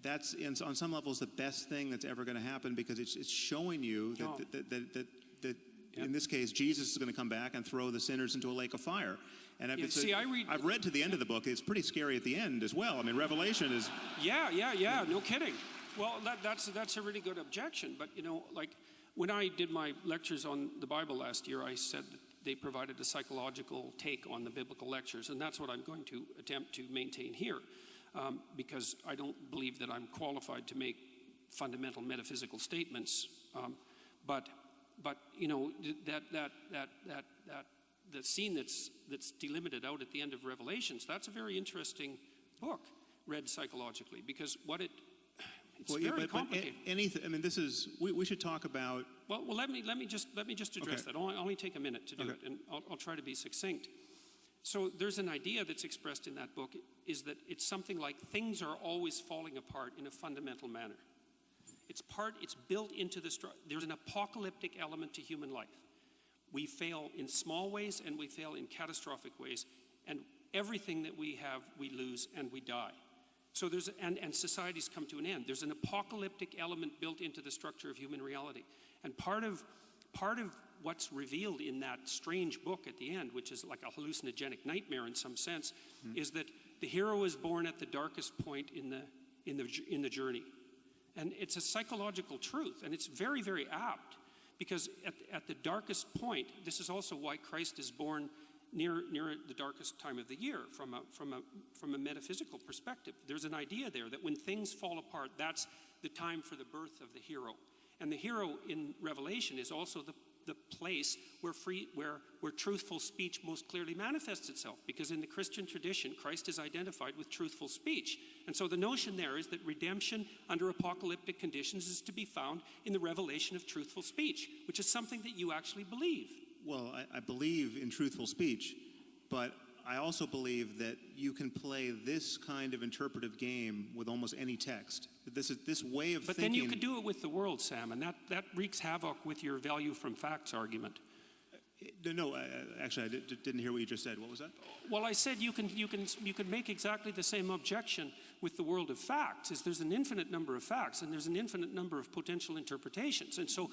That's on some levels the best thing that's ever going to happen, because it's showing you that in this case Jesus is going to come back and throw the sinners into a lake of fire. And I've read to the end of the book. It's pretty scary at the end as well. I mean, Revelation is. Yeah. No kidding. Well, that's a really good objection. But like when I did my lectures on the Bible last year, I said that they provided a psychological take on the biblical lectures, and that's what I'm going to attempt to maintain here. Because I don't believe that I'm qualified to make fundamental metaphysical statements, but that the scene that's delimited out at the end of Revelations, that's a very interesting book read psychologically, because it's very complicated. Anything. I mean, this is we should talk about. Well, let me just address that. I'll only take a minute to do it, and I'll try to be succinct. So there's an idea that's expressed in that book, is that it's something like things are always falling apart in a fundamental manner. It's built into there's an apocalyptic element to human life. We fail in small ways and we fail in catastrophic ways, and everything that we have, we lose and we die. So and societies come to an end. There's an apocalyptic element built into the structure of human reality. And part of what's revealed in that strange book at the end, which is like a hallucinogenic nightmare in some sense, is that the hero is born at the darkest point in the journey, and it's a psychological truth, and it's very, very apt, because at the darkest point, this is also why Christ is born near the darkest time of the year from a metaphysical perspective. There's an idea there that when things fall apart, that's the time for the birth of the hero, and the hero in Revelation is also the place where truthful speech most clearly manifests itself, because in the Christian tradition, Christ is identified with truthful speech. And so the notion there is that redemption under apocalyptic conditions is to be found in the revelation of truthful speech, which is something that you actually believe. Well, I believe in truthful speech, but I also believe that you can play this kind of interpretive game with almost any text. This way of thinking. But then you could do it with the world, Sam, and that wreaks havoc with your value from facts argument. No, actually, I didn't hear what you just said. What was that? Well, I said you can make exactly the same objection with the world of facts. Is there's an infinite number of facts, and there's an infinite number of potential interpretations, and so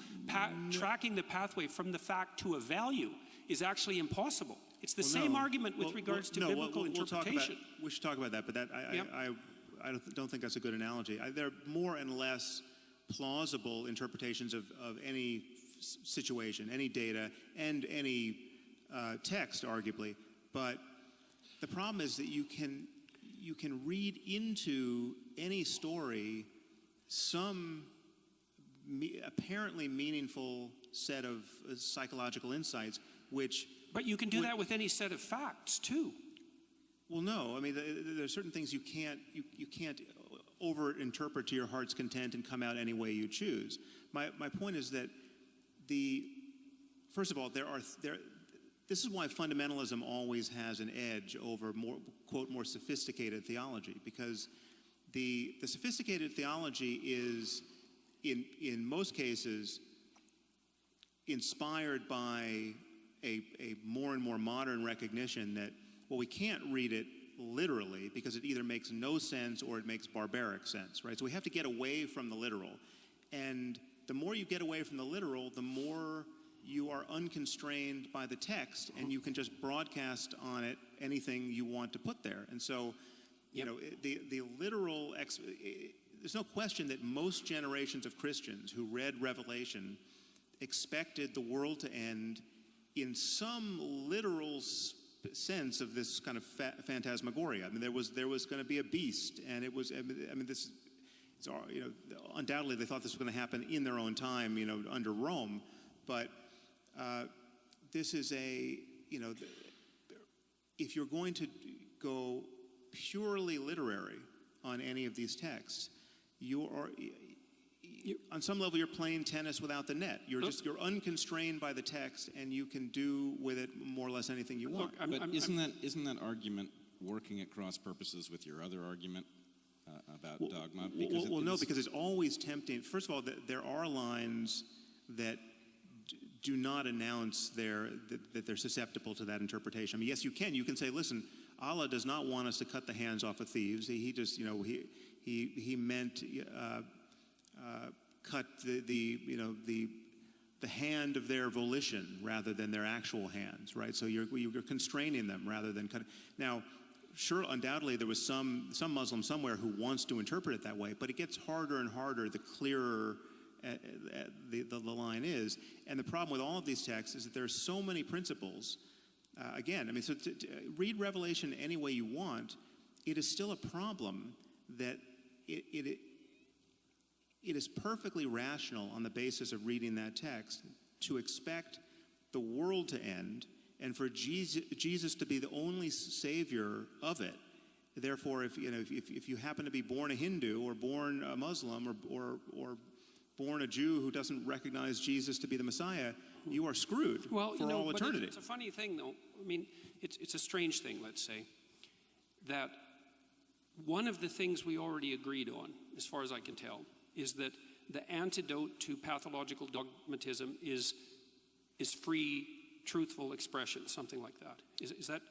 tracking the pathway from the fact to a value is actually impossible. It's the same argument with regards to biblical interpretation. We should talk about that, but I don't think that's a good analogy. There are more and less plausible interpretations of any situation, any data, and any text, arguably. But the problem is that you can read into any story some apparently meaningful set of psychological insights, which. But you can do that with any set of facts too. Well, no. I mean, there are certain things you can't over-interpret to your heart's content and come out any way you choose. My point is that first of all, this is why fundamentalism always has an edge over more sophisticated theology, because the sophisticated theology is in most cases inspired by a more and more modern recognition that well, we can't read it literally because it either makes no sense or it makes barbaric sense, right? So we have to get away from the literal. And the more you get away from the literal, the more you are unconstrained by the text, and you can just broadcast on it anything you want to put there. And so, you know, the literal, there's no question that most generations of Christians who read Revelation expected the world to end in some literal sense of this kind of phantasmagoria. I mean, there was going to be a beast, and it was, I mean, this, it's, you know, undoubtedly they thought this was going to happen in their own time, you know, under Rome, but this is a, you know, if you're going to go purely literary on any of these texts, on some level, you're playing tennis without the net. You're unconstrained by the text, and you can do with it more or less anything you want. But isn't that argument working at cross purposes with your other argument about dogma? No, because it's always tempting. First of all, there are lines that do not announce that they're susceptible to that interpretation. I mean, yes, you can say, listen, Allah does not want us to cut the hands off of thieves. He just, you know, he meant cut the hand of their volition rather than their actual hands, right? So you're constraining them rather than cutting. Now, sure, undoubtedly there was some Muslim somewhere who wants to interpret it that way, but it gets harder and harder the clearer the line is. And the problem with all of these texts is that there are so many principles. Again, I mean, so to read Revelation any way you want, it is still a problem that it is perfectly rational on the basis of reading that text to expect the world to end and for Jesus to be the only savior of it. Therefore, if you happen to be born a Hindu or born a Muslim or born a Jew who doesn't recognize Jesus to be the Messiah, you are screwed for all eternity. It's a funny thing, though. I mean, it's a strange thing, let's say, that one of the things we already agreed on, as far as I can tell, is that the antidote to pathological dogmatism is free, truthful expression, something like that. Is that?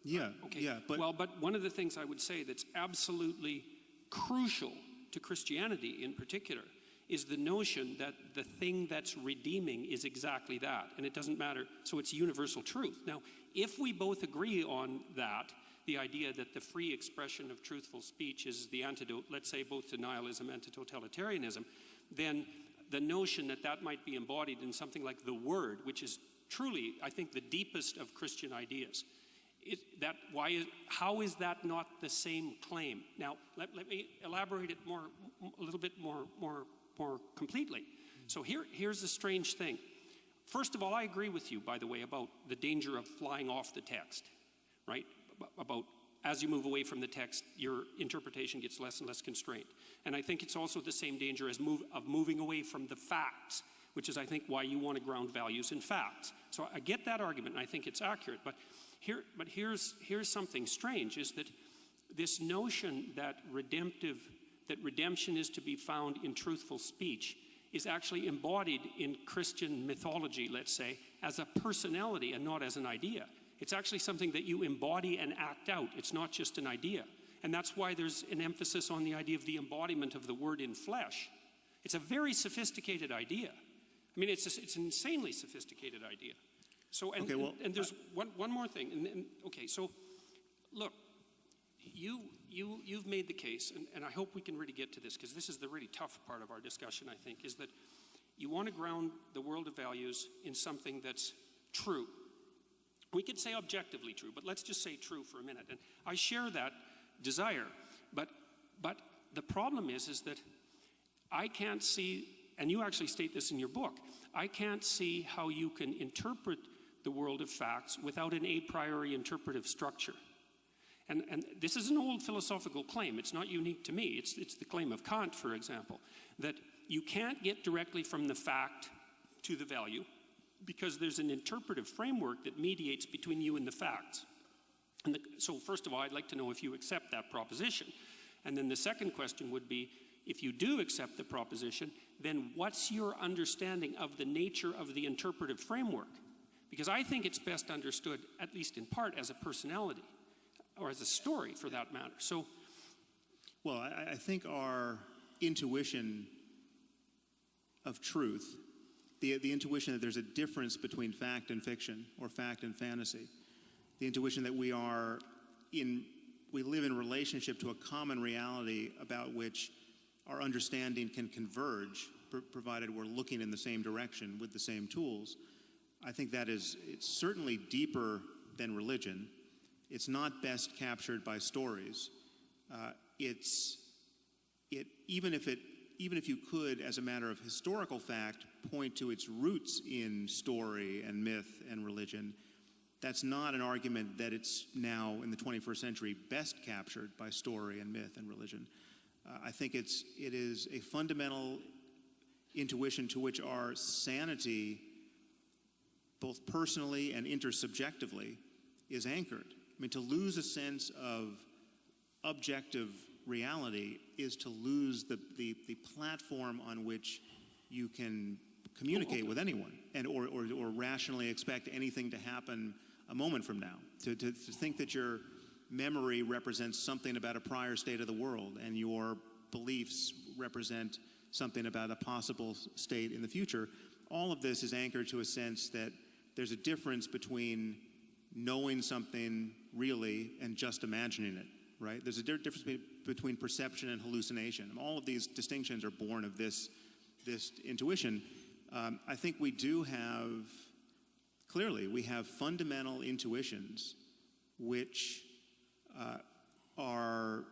Yeah. Okay. Yeah. But one of the things I would say that's absolutely crucial to Christianity in particular is the notion that the thing that's redeeming is exactly that, and it doesn't matter. So it's universal truth. Now, if we both agree on that, the idea that the free expression of truthful speech is the antidote, let's say, both to nihilism and to totalitarianism, then the notion that might be embodied in something like the Word, which is truly, I think, the deepest of Christian ideas. How is that not the same claim? Now, let me elaborate it a little bit more completely. So here's the strange thing. First of all, I agree with you, by the way, about the danger of flying off the text, right? About as you move away from the text, your interpretation gets less and less constrained. And I think it's also the same danger as moving away from the facts, which is, I think, why you want to ground values in facts. So I get that argument, and I think it's accurate. But here's something strange, is that this notion that redemption is to be found in truthful speech is actually embodied in Christian mythology, let's say, as a personality and not as an idea. It's actually something that you embody and act out. It's not just an idea. And that's why there's an emphasis on the idea of the embodiment of the Word in flesh. It's a very sophisticated idea. I mean, it's an insanely sophisticated idea. So, and there's one more thing. Okay, so look, you've made the case, and I hope we can really get to this, because this is the really tough part of our discussion, I think, is that you want to ground the world of values in something that's true. We could say objectively true, but let's just say true for a minute. And I share that desire, but the problem is that I can't see, and you actually state this in your book, I can't see how you can interpret the world of facts without an a priori interpretive structure. And this is an old philosophical claim. It's not unique to me. It's the claim of Kant, for example, that you can't get directly from the fact to the value because there's an interpretive framework that mediates between you and the facts. So first of all, I'd like to know if you accept that proposition. And then the second question would be, if you do accept the proposition, then what's your understanding of the nature of the interpretive framework? Because I think it's best understood, at least in part, as a personality. or as a story for that matter. So, Well, I think our intuition of truth, the intuition that there's a difference between fact and fiction, or fact and fantasy, the intuition that we live in relationship to a common reality about which our understanding can converge, provided we're looking in the same direction with the same tools. I think it's certainly deeper than religion. It's not best captured by stories. Even if you could, as a matter of historical fact, point to its roots in story and myth and religion, that's not an argument that it's now in the 21st century best captured by story and myth and religion. I think it is a fundamental intuition to which our sanity, both personally and intersubjectively, is anchored. I mean, to lose a sense of objective reality is to lose the platform on which you can communicate with anyone and or rationally expect anything to happen a moment from now. To think that your memory represents something about a prior state of the world and your beliefs represent something about a possible state in the future, all of this is anchored to a sense that there's a difference between knowing something really and just imagining it, right? There's a difference between perception and hallucination. All of these distinctions are born of this intuition. I think we have fundamental intuitions which are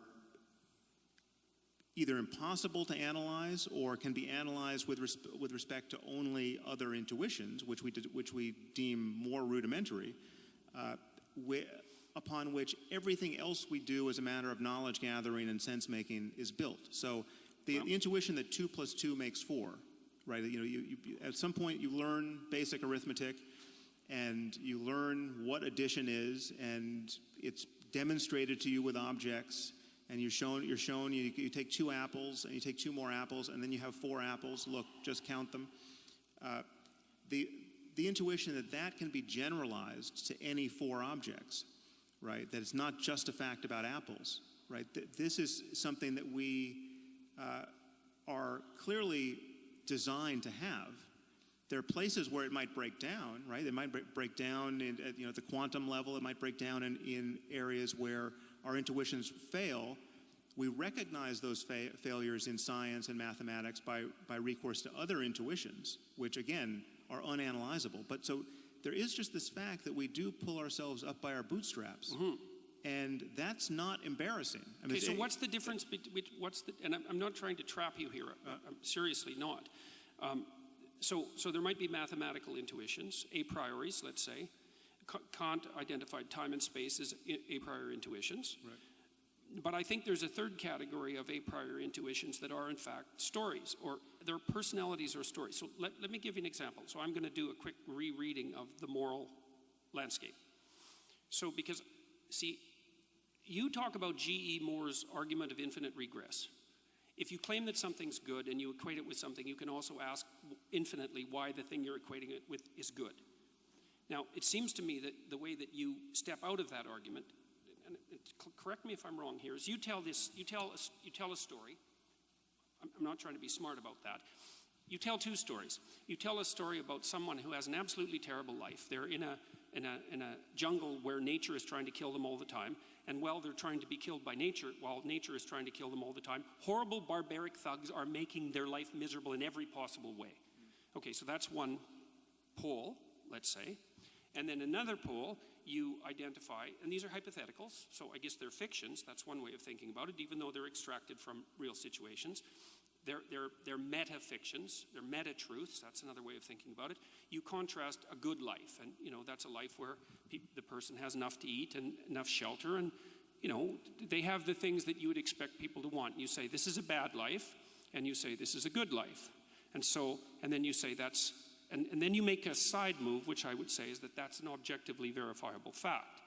either impossible to analyze or can be analyzed with respect to only other intuitions, which we deem more rudimentary, upon which everything else we do as a matter of knowledge gathering and sense making is built. So the intuition that 2 + 2 makes 4, right? You at some point you learn basic arithmetic, and you learn what addition is, and it's demonstrated to you with objects, and you're shown you take 2 apples, and you take 2 more apples, and then you have 4 apples. Look, just count them. The intuition that can be generalized to any 4 objects, right? That it's not just a fact about apples, right? This is something that we are clearly designed to have. There are places where it might break down, right? It might break down at the quantum level. It might break down in areas where our intuitions fail. We recognize those failures in science and mathematics by recourse to other intuitions, which again are unanalyzable. But so there is just this fact that we do pull ourselves up by our bootstraps, and that's not embarrassing. I mean, okay, so what's the difference between and I'm not trying to trap you here. I'm seriously not. So there might be mathematical intuitions, a prioris, let's say. Kant identified time and space as a priori intuitions. Right. But I think there's a third category of a priori intuitions that are in fact stories, or they're personalities or stories. So let me give you an example. So I'm going to do a quick rereading of the moral landscape. So because, see, you talk about G.E. Moore's argument of infinite regress. If you claim that something's good and you equate it with something, you can also ask infinitely why the thing you're equating it with is good. Now, it seems to me that the way that you step out of that argument, and correct me if I'm wrong here, is you tell a story. I'm not trying to be smart about that. You tell 2 stories. You tell a story about someone who has an absolutely terrible life. They're in a jungle where nature is trying to kill them all the time. And while they're trying to be killed by nature, while nature is trying to kill them all the time, horrible barbaric thugs are making their life miserable in every possible way. Okay, so that's one pole, let's say. And then another pole, you identify, and these are hypotheticals, so I guess they're fictions. That's one way of thinking about it, even though they're extracted from real situations. They're meta-fictions, they're meta-truths. That's another way of thinking about it. You contrast a good life, and that's a life where the person has enough to eat and enough shelter, and they have the things that you would expect people to want. You say this is a bad life, and you say this is a good life, and then you say that's, and then you make a side move, which I would say is that's an objectively verifiable fact.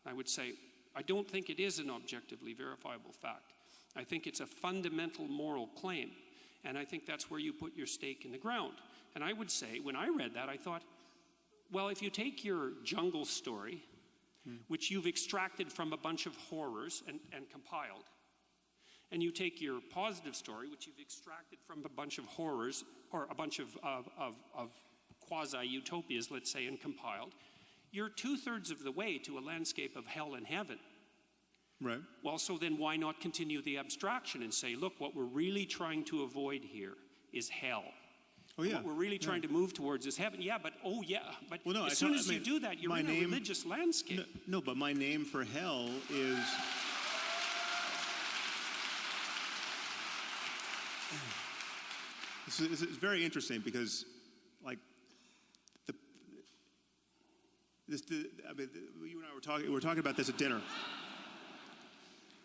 I would say I don't think it is an objectively verifiable fact. I think it's a fundamental moral claim. And I think that's where you put your stake in the ground. And I would say, when I read that, I thought, well, if you take your jungle story which you've extracted from a bunch of horrors and compiled. And you take your positive story, which you've extracted from a bunch of horrors, or a bunch of quasi-utopias, let's say, and compiled. You're 2/3 of the way to a landscape of hell and heaven. Right. Well, so then why not continue the abstraction and say, look, what we're really trying to avoid here is hell. Oh, yeah. What we're really trying to move towards is heaven. Yeah, but but well, no, as soon as you do that, you're in a religious landscape. No, but my name for hell is... It's very interesting because, like, you and I were talking about this at dinner.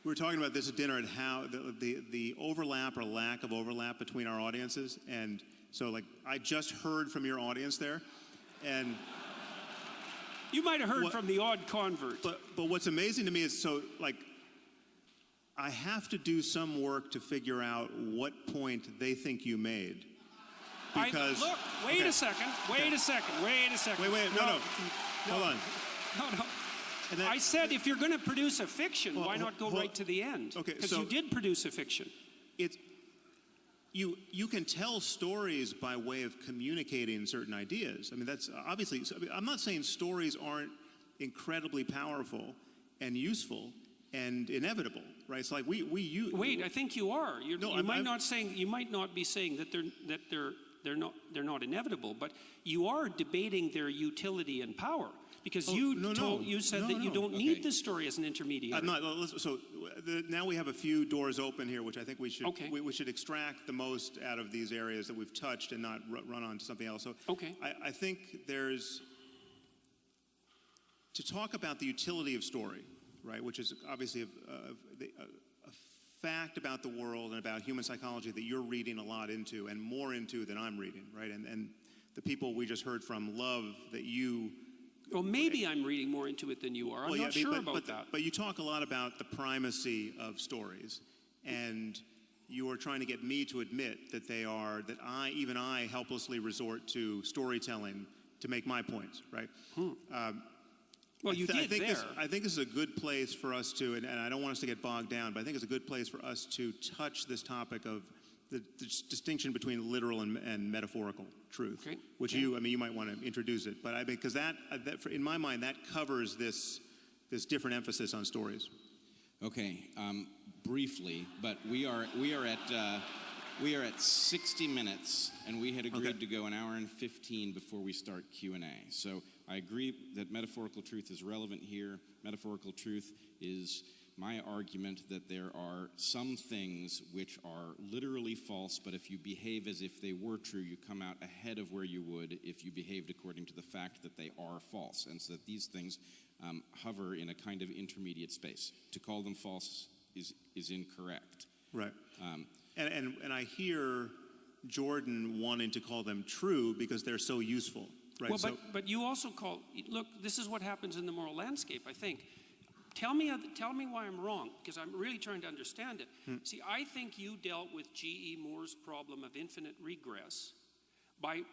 We were talking about this at dinner and how the overlap or lack of overlap between our audiences, and so like I just heard from your audience there, and you might have heard from the odd convert. But what's amazing to me is I have to do some work to figure out what point they think you made. Because wait a second. Wait a second. No. Hold on. No. I said if you're going to produce a fiction, why not go right to the end? Okay, because you did produce a fiction. You can tell stories by way of communicating certain ideas. I mean, that's obviously. I'm not saying stories aren't incredibly powerful and useful and inevitable, right? It's like we use. Wait, I think you are. You might not be saying that they're not inevitable, but you are debating their utility and power. Because you said that you don't need the story as an intermediary. I'm not. So now we have a few doors open here, which I think we should we should extract the most out of these areas that we've touched and not run on to something else. So I think there's to talk about the utility of story, right? Which is obviously a fact about the world and about human psychology that you're reading a lot into and more into than I'm reading, right? And the people we just heard from love that you. Well, maybe I'm reading more into it than you are. I'm not sure about that. But you talk a lot about the primacy of stories, and you are trying to get me to admit that even I helplessly resort to storytelling to make my points, right? Well, you did I think there. I think this is a good place for us to, and I don't want us to get bogged down, but I think it's a good place for us to touch this topic of the distinction between literal and metaphorical truth, which you might want to introduce it, but because that in my mind that covers this different emphasis on stories. Okay, briefly, but we are at 60 minutes, and we had agreed to go an hour and 15 before we start Q&A. So I agree that metaphorical truth is relevant here. Metaphorical truth is my argument that there are some things which are literally false, but if you behave as if they were true, you come out ahead of where you would if you behaved according to the fact that they are false, and so that these things hover in a kind of intermediate space. To call them false is incorrect. Right. And I hear Jordan wanting to call them true because they're so useful. Right. Well, but you also look, this is what happens in the moral landscape, I think. Tell me why I'm wrong, because I'm really trying to understand it. See, I think you dealt with G.E. Moore's problem of infinite regress by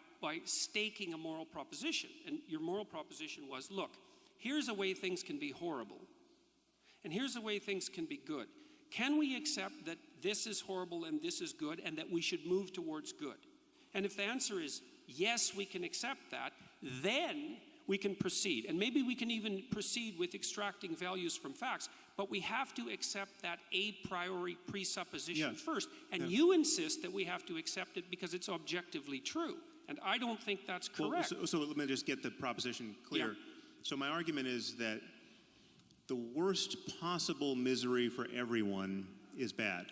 staking a moral proposition. And your moral proposition was, look, here's a way things can be horrible, and here's a way things can be good. Can we accept that this is horrible and this is good, and that we should move towards good? And if the answer is yes, we can accept that, then we can proceed. And maybe we can even proceed with extracting values from facts, but we have to accept that a priori presupposition first. And you insist that we have to accept it because it's objectively true. And I don't think that's correct. So let me just get the proposition clear. Yeah. So my argument is that the worst possible misery for everyone is bad.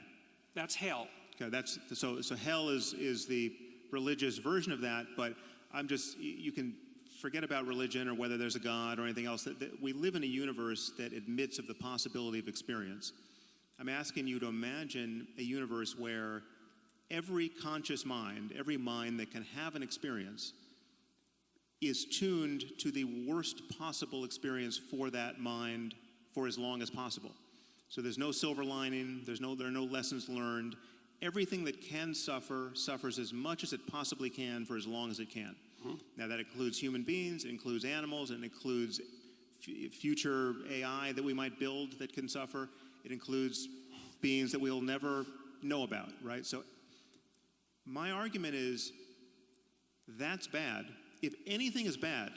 That's hell. Okay, so hell is the religious version of that, but you can forget about religion or whether there's a God or anything else. That we live in a universe that admits of the possibility of experience. I'm asking you to imagine a universe where every conscious mind, every mind that can have an experience, is tuned to the worst possible experience for that mind for as long as possible. So there's no silver lining, there are no lessons learned. Everything that can suffer suffers as much as it possibly can for as long as it can. Now that includes human beings, it includes animals, and it includes future AI that we might build that can suffer. It includes beings that we'll never know about, right? So my argument is that's bad. If anything is bad,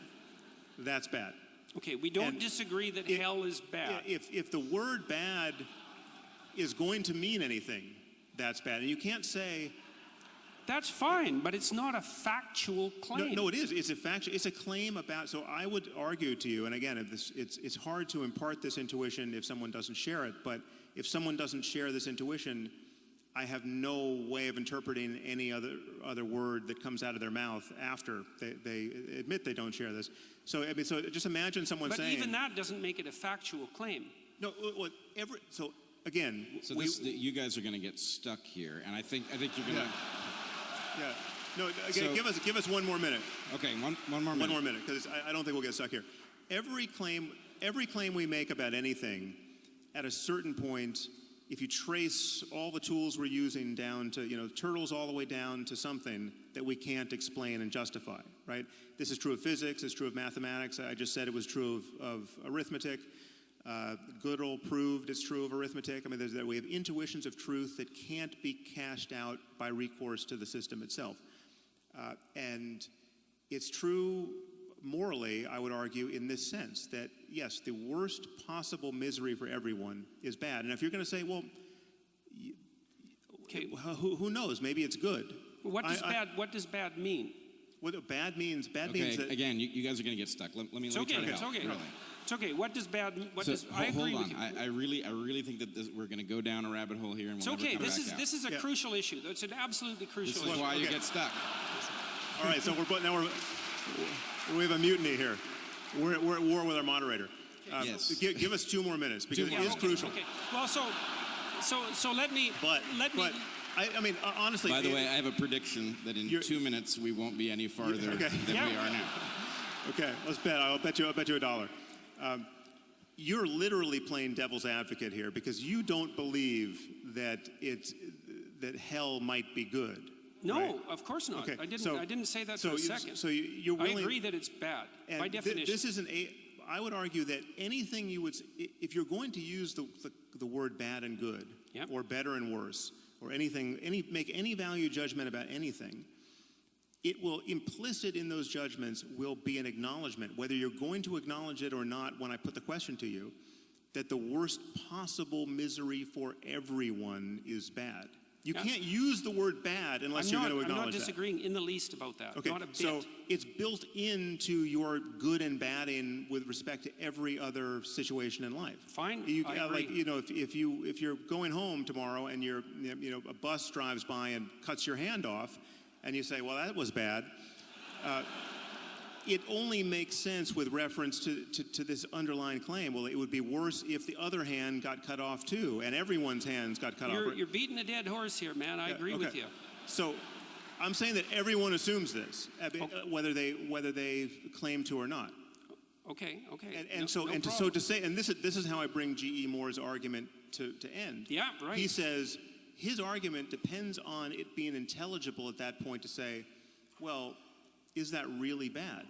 that's bad. Okay, we don't disagree that hell is bad. If the word bad is going to mean anything, that's bad. And you can't say... That's fine, but it's not a factual claim. No, it is. It's a factual. It's a claim about... So I would argue to you, and again, it's hard to impart this intuition if someone doesn't share it, but if someone doesn't share this intuition, I have no way of interpreting any other word that comes out of their mouth after they admit they don't share this. So I mean, so just imagine someone saying... But even that doesnesn't make it a factual claim. No, so again... So you guys are going to get stuck here, and I think you're going to... Yeah. No, again, give us one more minute. Okay, one more minute. One more minute, because I don't think we'll get stuck here. Every claim we make about anything, at a certain point, if you trace all the tools we're using down to, turtles all the way down to something that we can't explain and justify, right? This is true of physics, it's true of mathematics. I just said it was true of arithmetic. Gödel proved it's true of arithmetic. I mean, we have intuitions of truth that can't be cashed out by recourse to the system itself. And it's true morally, I would argue, in this sense, that yes, the worst possible misery for everyone is bad. And if you're going to say, well, okay, who knows? Maybe it's good. What does bad mean? What bad means means that... Again, you guys are going to get stuck. Let me try to help. It's okay. Really. It's okay. What does bad mean? I agree hold on. with you. I really think that we're going to go down a rabbit hole here, and it's we'll okay. never come back out. This is a crucial issue. It's an absolutely crucial issue. This is why you get stuck. All right. So we have a mutiny here. We're at war with our moderator. Yes. Give us 2 more minutes because it is crucial. Okay. Well, so let me. I mean, honestly. By the way, I have a prediction that in 2 minutes we won't be any farther than we are now. Okay, let's bet. I'll bet you $1. You're literally playing devil's advocate here because you don't believe that hell might be good. No, right? of course not. Okay. I didn't say that for a second. So you're willing. I agree that it's bad by definition. This isn't I would argue that anything you would, if you're going to use the word bad and good, or better and worse, or make any value judgment about anything, it will, implicit in those judgments will be an acknowledgement, whether you're going to acknowledge it or not when I put the question to you, that the worst possible misery for everyone is bad. You can't use the word bad unless you're going to acknowledge that. I'm not disagreeing in the least about that. Okay, not a bit. So it's built into your good and badding with respect to every other situation in life. Fine, I agree. Like, if you're going home tomorrow and a bus drives by and cuts your hand off, and you say, well, that was bad. It only makes sense with reference to this underlying claim. Well, it would be worse if the other hand got cut off too, and everyone's hands got cut off. You're beating a dead horse here, man. I agree with you. So I'm saying that everyone assumes this, whether they claim to or not. Okay. So to say, and this is how I bring G.E. Moore's argument to end. Yeah, right. He says his argument depends on it being intelligible at that point to say, well, is that really bad?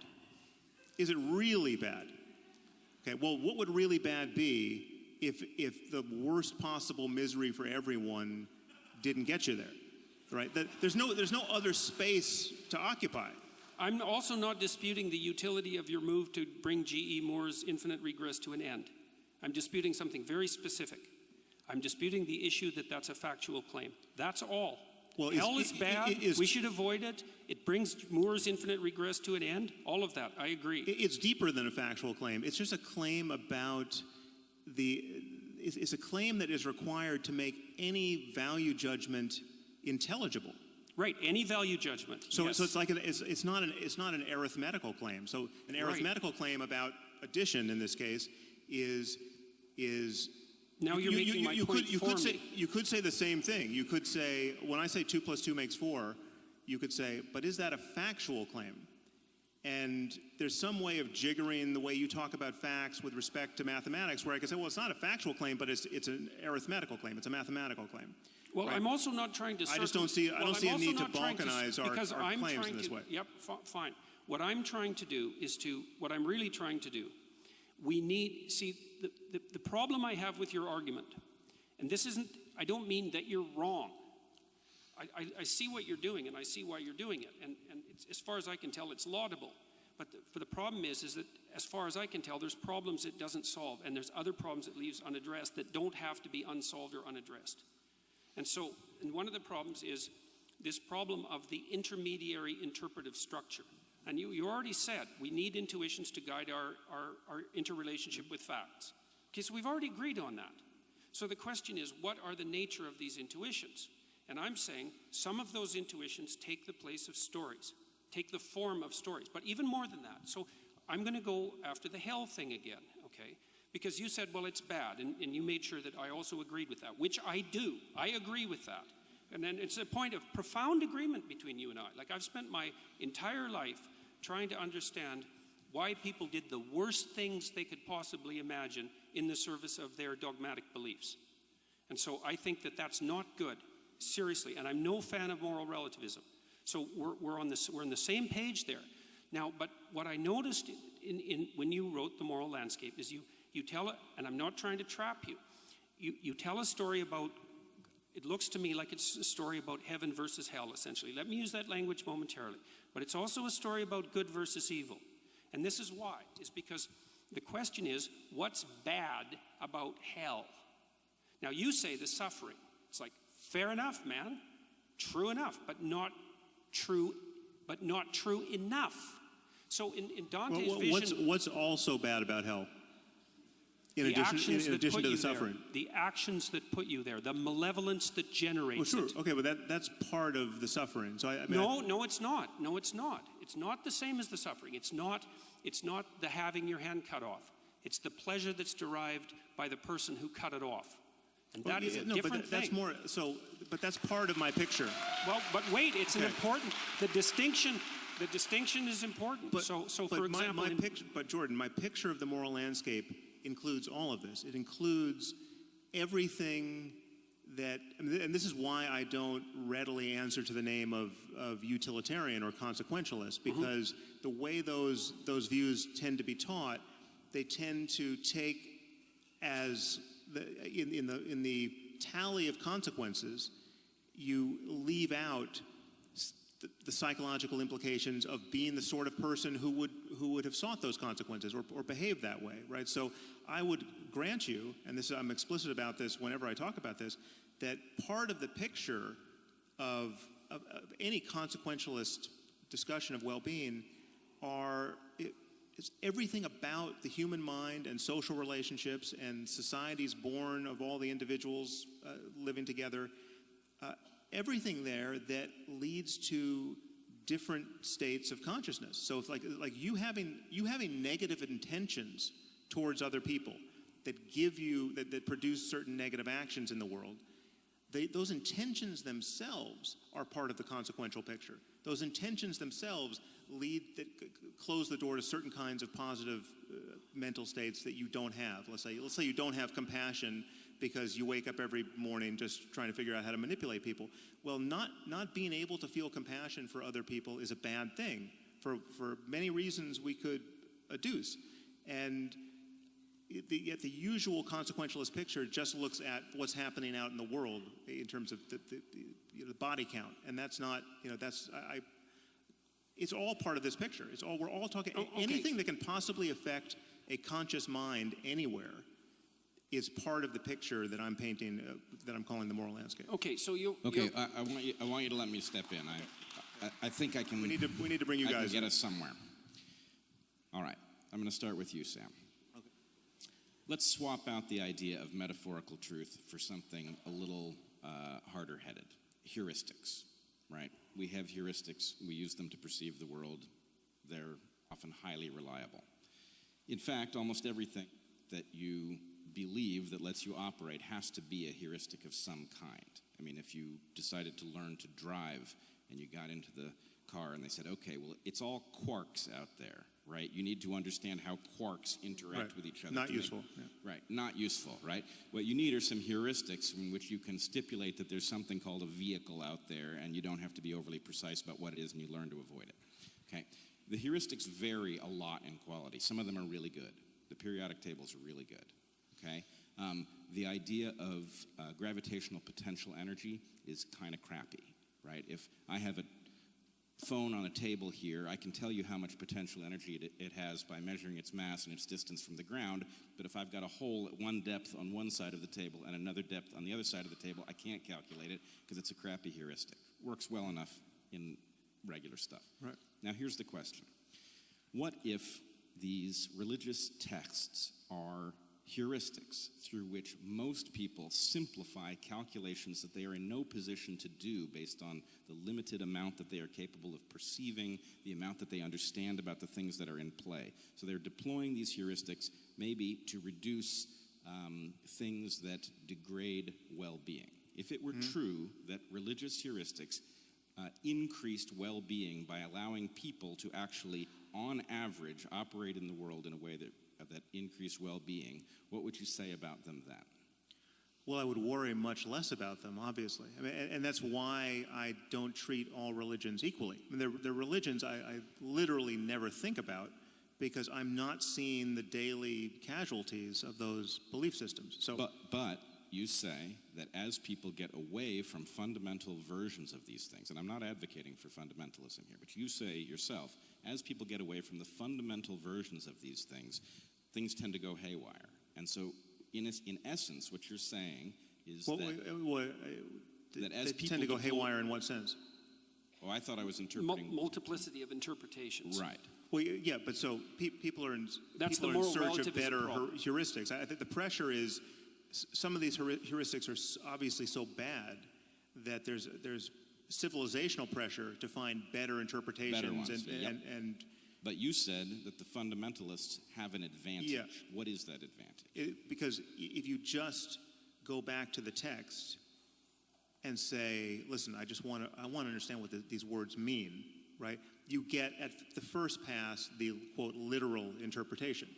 Is it really bad? Okay, well, what would really bad be if the worst possible misery for everyone didn't get you there, right? There's no other space to occupy. I'm also not disputing the utility of your move to bring G.E. Moore's infinite regress to an end. I'm disputing something very specific. I'm disputing the issue that that's a factual claim. That's all. Well, hell is bad. We should avoid it. It brings Moore's infinite regress to an end. All of that. I agree. It's deeper than a factual claim. It's just a claim about it's a claim that is required to make any value judgment intelligible. Right. Any value judgment. So, yes. So it's like it's not an arithmetical claim. So an arithmetical claim about addition in this case is. Now you're making my point for me. You could say the same thing. You could say, when I say 2 + 2 makes 4, you could say, but is that a factual claim? And there's some way of jiggering the way you talk about facts with respect to mathematics, where I could say, well, it's not a factual claim, but it's an arithmetical claim. It's a mathematical claim. Well, right? I'm also not trying to. I just don't see. I don't see a need to balkanize our claims in this way. Yep, fine. What I'm trying to do is what I'm really trying to do, We need, see, the problem I have with your argument, and this isn't, I don't mean that you're wrong. I see what you're doing, and I see why you're doing it, and it's, as far as I can tell, it's laudable. But for the problem is that, as far as I can tell, there's problems it doesn't solve, and there's other problems it leaves unaddressed that don't have to be unsolved or unaddressed. And so, and one of the problems is this problem of the intermediary interpretive structure. And you already said we need intuitions to guide our interrelationship with facts. Okay, so we've already agreed on that. So the question is, what are the nature of these intuitions? And I'm saying some of those intuitions take the place of stories, take the form of stories, but even more than that. So I'm going to go after the hell thing again, okay? Because you said, well, it's bad, and you made sure that I also agreed with that, which I do. I agree with that. And then it's a point of profound agreement between you and I. Like, I've spent my entire life trying to understand why people did the worst things they could possibly imagine in the service of their dogmatic beliefs. And so I think that that's not good, seriously, and I'm no fan of moral relativism. So we're on the same page there. Now, but what I noticed in when you wrote The Moral Landscape is you tell it, and I'm not trying to trap you, you tell a story about, it looks to me like it's a story about heaven versus hell, essentially. Let me use that language momentarily. But it's also a story about good versus evil. And this is why, is because the question is, what's bad about hell? Now, you say the suffering. It's like, fair enough, man. True enough, but not true enough. So in Dante's vision, what's also bad about hell? In addition to the suffering, the actions that put you there, the malevolence that generates well, sure, it. okay, but that's part of the suffering. So no, it's not. No, it's not. It's not the same as the suffering. It's not the having your hand cut off. It's the pleasure that's derived by the person who cut it off, and that is a different thing. That's more. So, but that's part of my picture. Well, but wait, it's an important. The distinction is important. But, so but for example, but Jordan, my picture of the moral landscape includes all of this. It includes everything that, and this is why I don't readily answer to the name of utilitarian or consequentialist, because the way those views tend to be taught, they tend to take as in the tally of consequences, you leave out the psychological implications of being the sort of person who would have sought those consequences or behaved that way, right? So I would grant you, and I'm explicit about this whenever I talk about this, that part of the picture of any consequentialist discussion of well-being is everything about the human mind and social relationships and societies born of all the individuals living together. Everything there that leads to different states of consciousness. So it's like you having negative intentions towards other people that give you that produce certain negative actions in the world. Those intentions themselves are part of the consequential picture. Those intentions themselves close the door to certain kinds of positive mental states that you don't have. Let's say you don't have compassion because you wake up every morning just trying to figure out how to manipulate people. Well, not being able to feel compassion for other people is a bad thing for many reasons we could adduce. And yet the usual consequentialist picture just looks at what's happening out in the world in terms of the body count. And that's not, it's all part of this picture. We're all talking, anything that can possibly affect a conscious mind anywhere is part of the picture that I'm painting, that I'm calling the moral landscape. Okay, so I want you to let me step in. I think I can. We need to bring you guys. I can get us somewhere. All right, I'm going to start with you, Sam. Okay. Let's swap out the idea of metaphorical truth for something a little harder-headed. Heuristics, right? We have heuristics. We use them to perceive the world. They're often highly reliable. In fact, almost everything that you believe that lets you operate has to be a heuristic of some kind. I mean, if you decided to learn to drive and you got into the car and they said, okay, well, it's all quarks out there, right? You need to understand how quarks interact with each other. Not useful. Right, not useful, right? What you need are some heuristics in which you can stipulate that there's something called a vehicle out there and you don't have to be overly precise about what it is and you learn to avoid it, okay? The heuristics vary a lot in quality. Some of them are really good. The periodic tables are really good, okay? The idea of gravitational potential energy is kind of crappy, right? If I have a phone on a table here, I can tell you how much potential energy it has by measuring its mass and its distance from the ground, but if I've got a hole at one depth on one side of the table and another depth on the other side of the table, I can't calculate it because it's a crappy heuristic. Works well enough in regular stuff. Right. Now here's the question. What if these religious texts are heuristics through which most people simplify calculations that they are in no position to do based on the limited amount that they are capable of perceiving, the amount that they understand about the things that are in play. So they're deploying these heuristics maybe to reduce things that degrade well-being. If it were true that religious heuristics increased well-being by allowing people to actually, on average, operate in the world in a way that increased well-being, what would you say about them then? Well, I would worry much less about them, obviously. I mean, and that's why I don't treat all religions equally. I mean, they're religions I literally never think about because I'm not seeing the daily casualties of those belief systems. So, But you say that as people get away from fundamental versions of these things, and I'm not advocating for fundamentalism here, but you say yourself, as people get away from the fundamental versions of these things tend to go haywire. And so, in essence, what you're saying is that as they people tend to go haywire in what sense? Oh, I thought I was interpreting... Multiplicity of interpretations. Right. Well, yeah, but so people are in, That's people the are in moral search of relativism better problem. heuristics. I think the pressure is some of these heuristics are obviously so bad that there's civilizational pressure to find better interpretations. Better ones, and But you said that the fundamentalists have an advantage. Yeah. What is that advantage? Because if you just go back to the text and say, listen, I want to understand what these words mean, right? You get at the first pass the quote literal interpretation,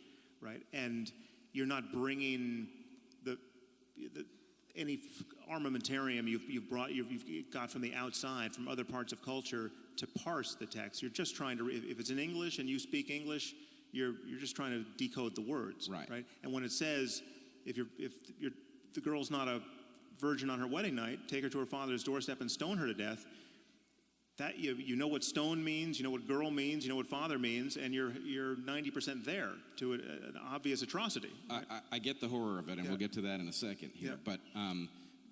right? And you're not bringing any armamentarium you've got from the outside, from other parts of culture, to parse the text. You're just trying to, if it's in English and you speak English, you're just trying to decode the words, right? And when it says, if the girl's not a virgin on her wedding night, take her to her father's doorstep and stone her to death. That you know what stone means, you know what girl means, you know what father means, and you're 90% there to an obvious atrocity. Right? I get the horror of it, and we'll get to that in a second here. Yeah.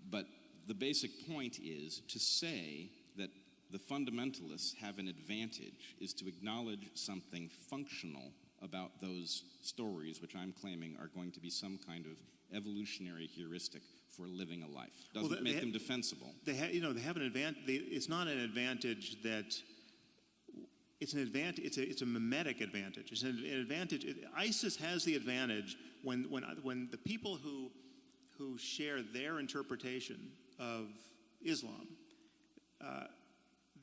But the basic point is to say that the fundamentalists have an advantage is to acknowledge something functional about those stories, which I'm claiming are going to be some kind of evolutionary heuristic for living a life. Doesn't make them defensible. They have an advantage. It's not an advantage that. It's an advantage. It's a mimetic advantage. It's an advantage. ISIS has the advantage when the people who share their interpretation of Islam.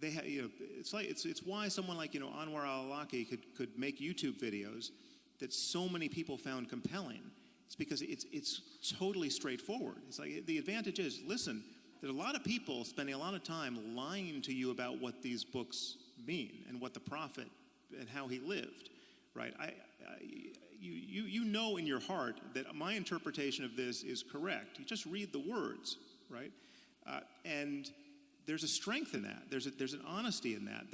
It's why someone like Anwar al-Awlaki could make YouTube videos that so many people found compelling. It's because it's totally straightforward. It's like the advantage is, listen, there's a lot of people spending a lot of time lying to you about what these books mean and what the prophet and how he lived, right? You know in your heart that my interpretation of this is correct. You just read the words, right? And there's a strength in that. There's an honesty in that.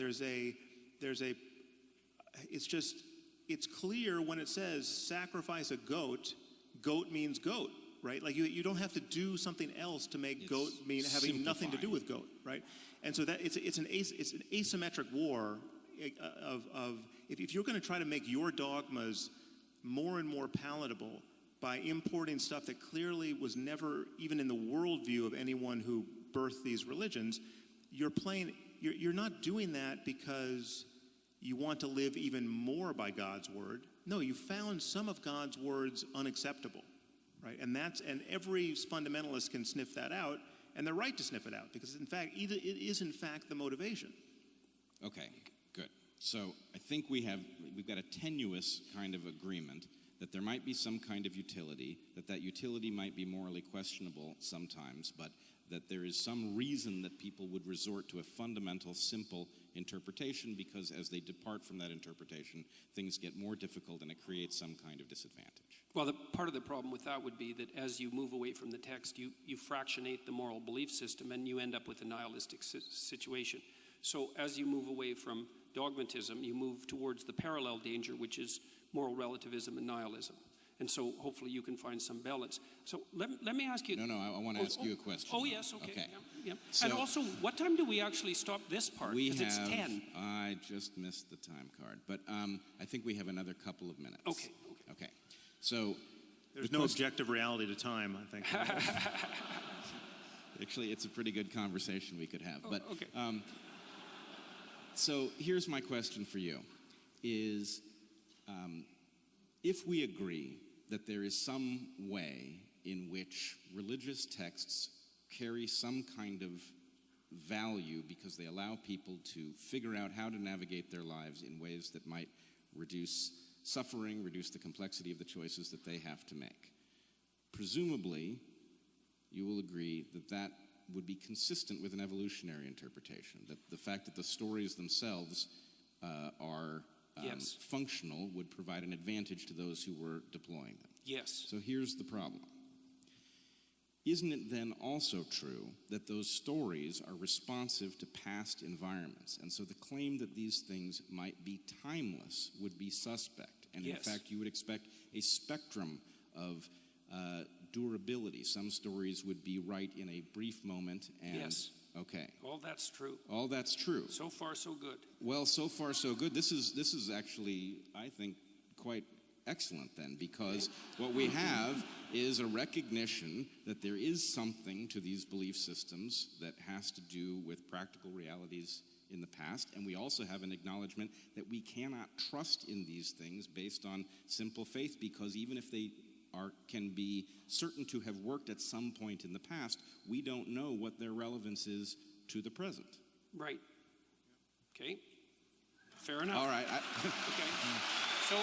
It's clear when it says sacrifice a goat. Goat means goat, right? Like you don't have to do something else to make goat mean having nothing to do with goat, right? And so that it's an asymmetric war of if you're going to try to make your dogmas more and more palatable by importing stuff that clearly was never even in the worldview of anyone who birthed these religions, you're not doing that because you want to live even more by God's word. No, you found some of God's words unacceptable, right? And every fundamentalist can sniff that out, and they're right to sniff it out because, in fact, it is in fact the motivation. Okay, good. So I think we've got a tenuous kind of agreement that there might be some kind of utility, that utility might be morally questionable sometimes, but that there is some reason that people would resort to a fundamental, simple interpretation, because as they depart from that interpretation, things get more difficult and it creates some kind of disadvantage. Well, part of the problem with that would be that as you move away from the text, you fractionate the moral belief system and you end up with a nihilistic situation. So as you move away from dogmatism, you move towards the parallel danger, which is moral relativism and nihilism. And so hopefully you can find some balance. So let me ask you... No, I want to ask you a question. Oh, yes, okay. Okay. Yeah. So and also, what time do we actually stop this part? Because it's 10. I just missed the time card, but I think we have another couple of minutes. Okay. So There's no objective reality to time, I think. actually, it's a pretty good conversation we could have. But okay. So here's my question for you: is if we agree that there is some way in which religious texts carry some kind of value because they allow people to figure out how to navigate their lives in ways that might reduce suffering, reduce the complexity of the choices that they have to make. Presumably, you will agree that that would be consistent with an evolutionary interpretation, that the fact that the stories themselves are Yes. functional would provide an advantage to those who were deploying them. Yes. So here's the problem. Isn't it then also true that those stories are responsive to past environments? And so the claim that these things might be timeless would be suspect. And Yes. in fact, you would expect a spectrum of durability. Some stories would be right in a brief moment. And, Yes. Okay. All that's true. All that's true. So far, so good. Well, so far so good. This is actually, I think, quite excellent then, because what we have is a recognition that there is something to these belief systems that has to do with practical realities in the past, and we also have an acknowledgement that we cannot trust in these things based on simple faith, because even if they can be certain to have worked at some point in the past, we don't know what their relevance is to the present. Right. Okay. Fair enough. All right. Okay. So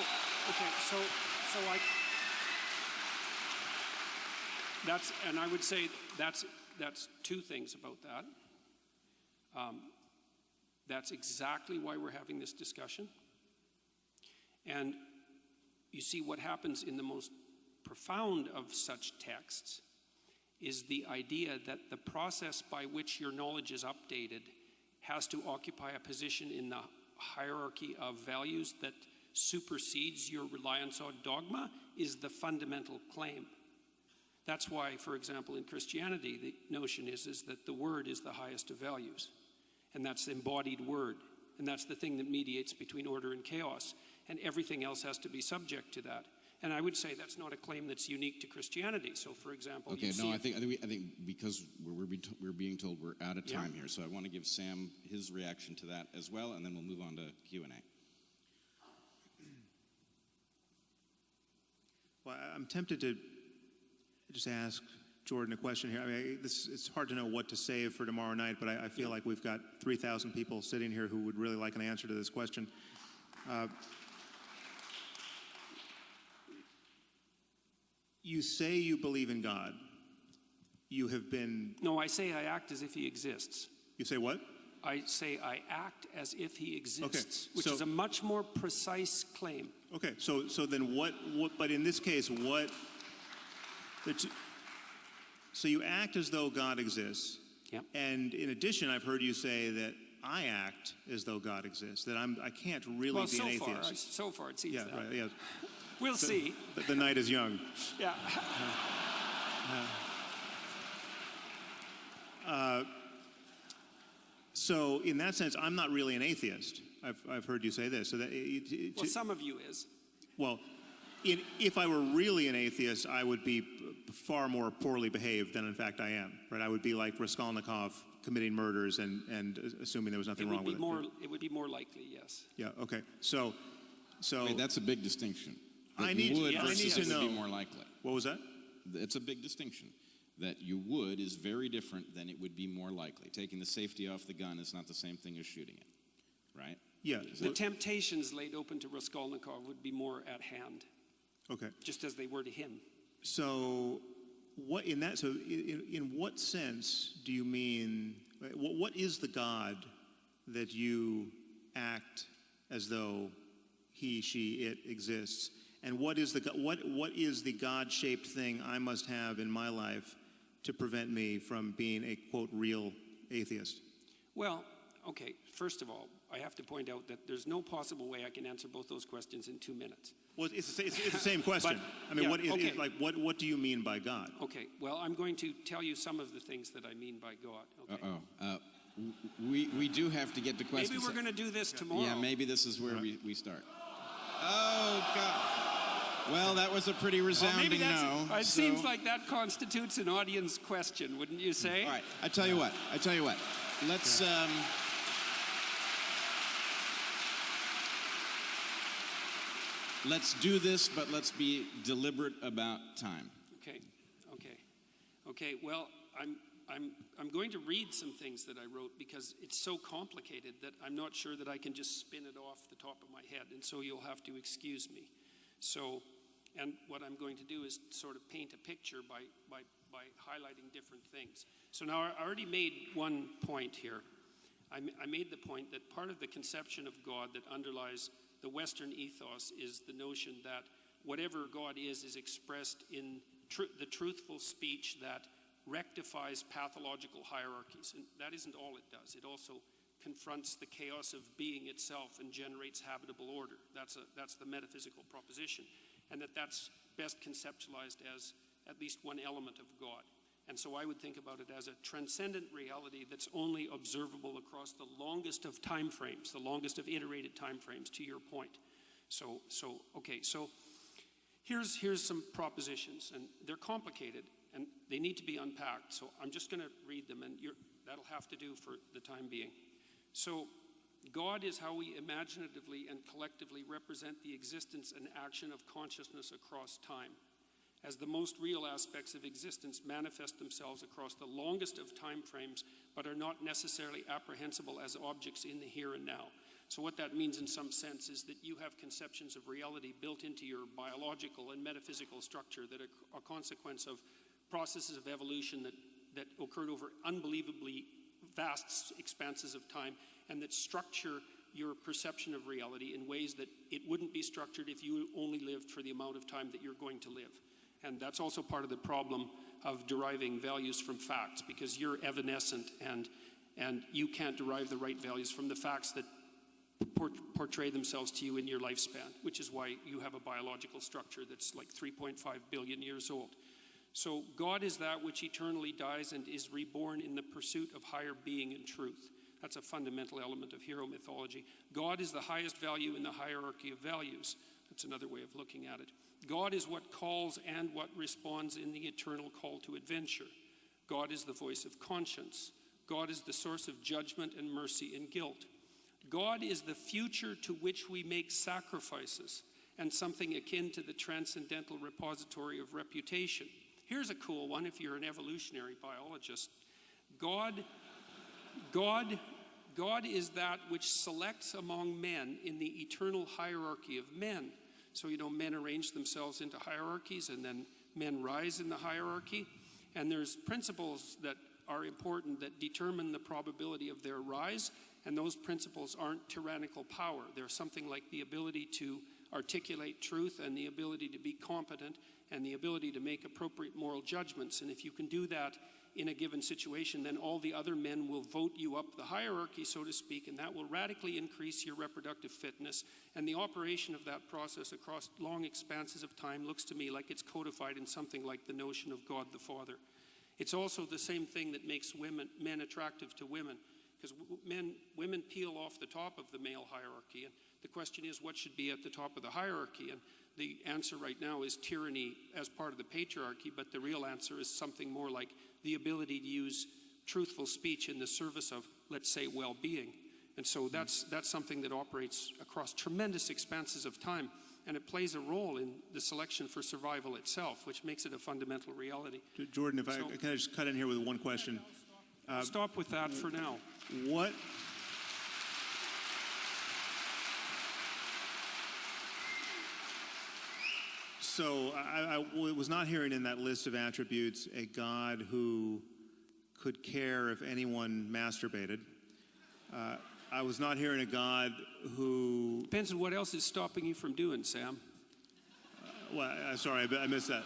I would say that's two things about that. That's exactly why we're having this discussion. And you see, what happens in the most profound of such texts is the idea that the process by which your knowledge is updated has to occupy a position in the hierarchy of values that supersedes your reliance on dogma is the fundamental claim. That's why, for example, in Christianity, the notion is that the word is the highest of values. And that's the embodied word. And that's the thing that mediates between order and chaos. And everything else has to be subject to that. And I would say that's not a claim that's unique to Christianity. So, for example, okay, no, I think because we're being told we're out of time here, so I want to give Sam his reaction to that as well, and then we'll move on to Q&A. Well, I'm tempted to just ask Jordan a question here. I mean, it's hard to know what to save for tomorrow night, but I feel like we've got 3,000 people sitting here who would really like an answer to this question. You say you believe in God. You have been... No, I say I act as if he exists. You say what? I say I act as if he exists, Okay, which is a much more precise claim. Okay, so then what, but in this case, what... So you act as though God exists. Yeah. And in addition, I've heard you say that I act as though God exists, that I can't really be an atheist. So far it seems that. Right, yeah. We'll see. The night is young. Yeah. So in that sense, I'm not really an atheist. I've heard you say this. So that Well, some of you is. well, if I were really an atheist, I would be far more poorly behaved than in fact I am. Right? I would be like Raskolnikov committing murders and assuming there was nothing wrong with it. It would be more likely, yes. Yeah. Okay. So Wait, that's a big distinction. I need to know. Be more likely. What was that? It's a big distinction. That you would is very different than it would be more likely. Taking the safety off the gun is not the same thing as shooting it, right? Yeah. The temptations laid open to Raskolnikov would be more at hand. Okay. Just as they were to him. So, in what sense do you mean? What is the God that you act as though he, she, it exists? And what is the God-shaped thing I must have in my life to prevent me from being a, quote, real atheist? Well, okay, first of all, I have to point out that there's no possible way I can answer both those questions in 2 minutes. Well, it's the same question. But, I mean, yeah, what do you mean by God? Okay, well, I'm going to tell you some of the things that I mean by God. Okay? We do have to get to questions. Maybe we're going to do this tomorrow. Yeah, maybe this is where we start. Oh, God. Well, that was a pretty resounding no. It seems like that constitutes an audience question, wouldn't you say? All right, I tell you what. Let's... Let's do this, but let's be deliberate about time. Okay. Well, I'm going to read some things that I wrote because it's so complicated that I'm not sure that I can just spin it off the top of my head, and so you'll have to excuse me. So, and what I'm going to do is sort of paint a picture by highlighting different things. So now I already made one point here. I made the point that part of the conception of God that underlies the Western ethos is the notion that whatever God is expressed in the truthful speech that rectifies pathological hierarchies. And that isn't all it does. It also confronts the chaos of being itself and generates habitable order. That's the metaphysical proposition. And that's best conceptualized as at least one element of God. And so I would think about it as a transcendent reality that's only observable across the longest of time frames, the longest of iterated time frames, to your point. So here's some propositions, and they're complicated, and they need to be unpacked. So I'm just going to read them, and that'll have to do for the time being. So God is how we imaginatively and collectively represent the existence and action of consciousness across time, as the most real aspects of existence manifest themselves across the longest of time frames, but are not necessarily apprehensible as objects in the here and now. So what that means in some sense is that you have conceptions of reality built into your biological and metaphysical structure that are a consequence of processes of evolution that occurred over unbelievably vast expanses of time, and that structure your perception of reality in ways that it wouldn't be structured if you only lived for the amount of time that you're going to live. And that's also part of the problem of deriving values from facts, because you're evanescent and you can't derive the right values from the facts that portray themselves to you in your lifespan, which is why you have a biological structure that's like 3.5 billion years old. So God is that which eternally dies and is reborn in the pursuit of higher being and truth. That's a fundamental element of hero mythology. God is the highest value in the hierarchy of values. That's another way of looking at it. God is what calls and what responds in the eternal call to adventure. God is the voice of conscience. God is the source of judgment and mercy and guilt. God is the future to which we make sacrifices and something akin to the transcendental repository of reputation. Here's a cool one if you're an evolutionary biologist. God is that which selects among men in the eternal hierarchy of men. So, men arrange themselves into hierarchies, and then men rise in the hierarchy. And there's principles that are important that determine the probability of their rise, and those principles aren't tyrannical power. They're something like the ability to articulate truth and the ability to be competent and the ability to make appropriate moral judgments. And if you can do that in a given situation, then all the other men will vote you up the hierarchy, so to speak, and that will radically increase your reproductive fitness. And the operation of that process across long expanses of time looks to me like it's codified in something like the notion of God the Father. It's also the same thing that makes men attractive to women, because women peel off the top of the male hierarchy, and the question is what should be at the top of the hierarchy, and the answer right now is tyranny as part of the patriarchy, but the real answer is something more like the ability to use truthful speech in the service of, let's say, well-being. And so that's something that operates across tremendous expanses of time, and it plays a role in the selection for survival itself, which makes it a fundamental reality. Jordan, if I can I just cut in here with one question? I'll stop with that for now. What? So I was not hearing in that list of attributes a God who could care if anyone masturbated. I was not hearing a God who. Depends on what else is stopping you from doing, Sam. Well, sorry, I missed that.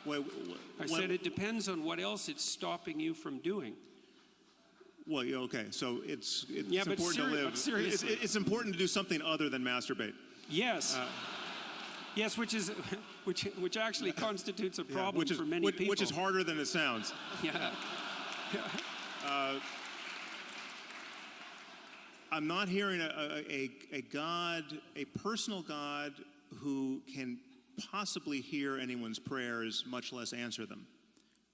I said it depends on what else it's stopping you from doing. Well, yeah, okay. So it's Yeah, but important to live. but seriously. It's important to do something other than masturbate. Yes. Yes, which actually constitutes a problem for many people. Which is harder than it sounds. Yeah. I'm not hearing a God, a personal God who can possibly hear anyone's prayers, much less answer them,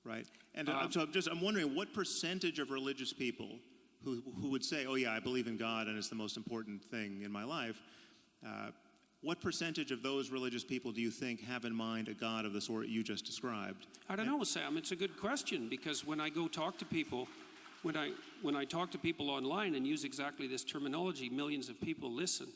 right? And so I'm wondering what percentage of religious people who would say, "Oh yeah, I believe in God and it's the most important thing in my life," what percentage of those religious people do you think have in mind a God of the sort you just described? I don't know, Sam. It's a good question, because when I go talk to people, when I talk to people online and use exactly this terminology, millions of people listen.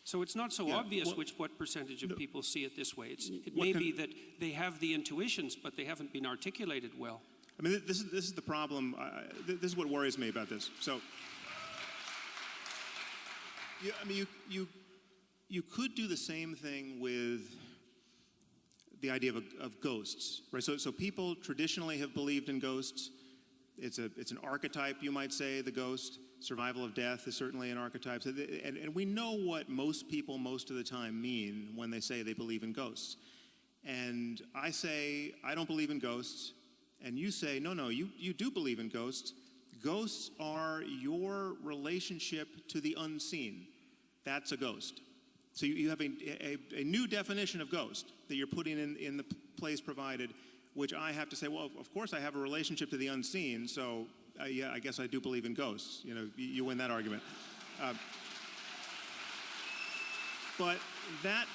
So it's not so obvious what percentage of people see it this way. It may be that they have the intuitions, but they haven't been articulated well. I mean, this is the problem. This is what worries me about this. So, you could do the same thing with the idea of ghosts, right? So people traditionally have believed in ghosts. It's an archetype, you might say, the ghost. Survival of death is certainly an archetype. And we know what most people most of the time mean when they say they believe in ghosts. And I say, I don't believe in ghosts. And you say, no, you do believe in ghosts. Ghosts are your relationship to the unseen. That's a ghost. So you have a new definition of ghost that you're putting in the place provided, which I have to say, well, of course I have a relationship to the unseen, so yeah, I guess I do believe in ghosts. You know, you win that argument. But that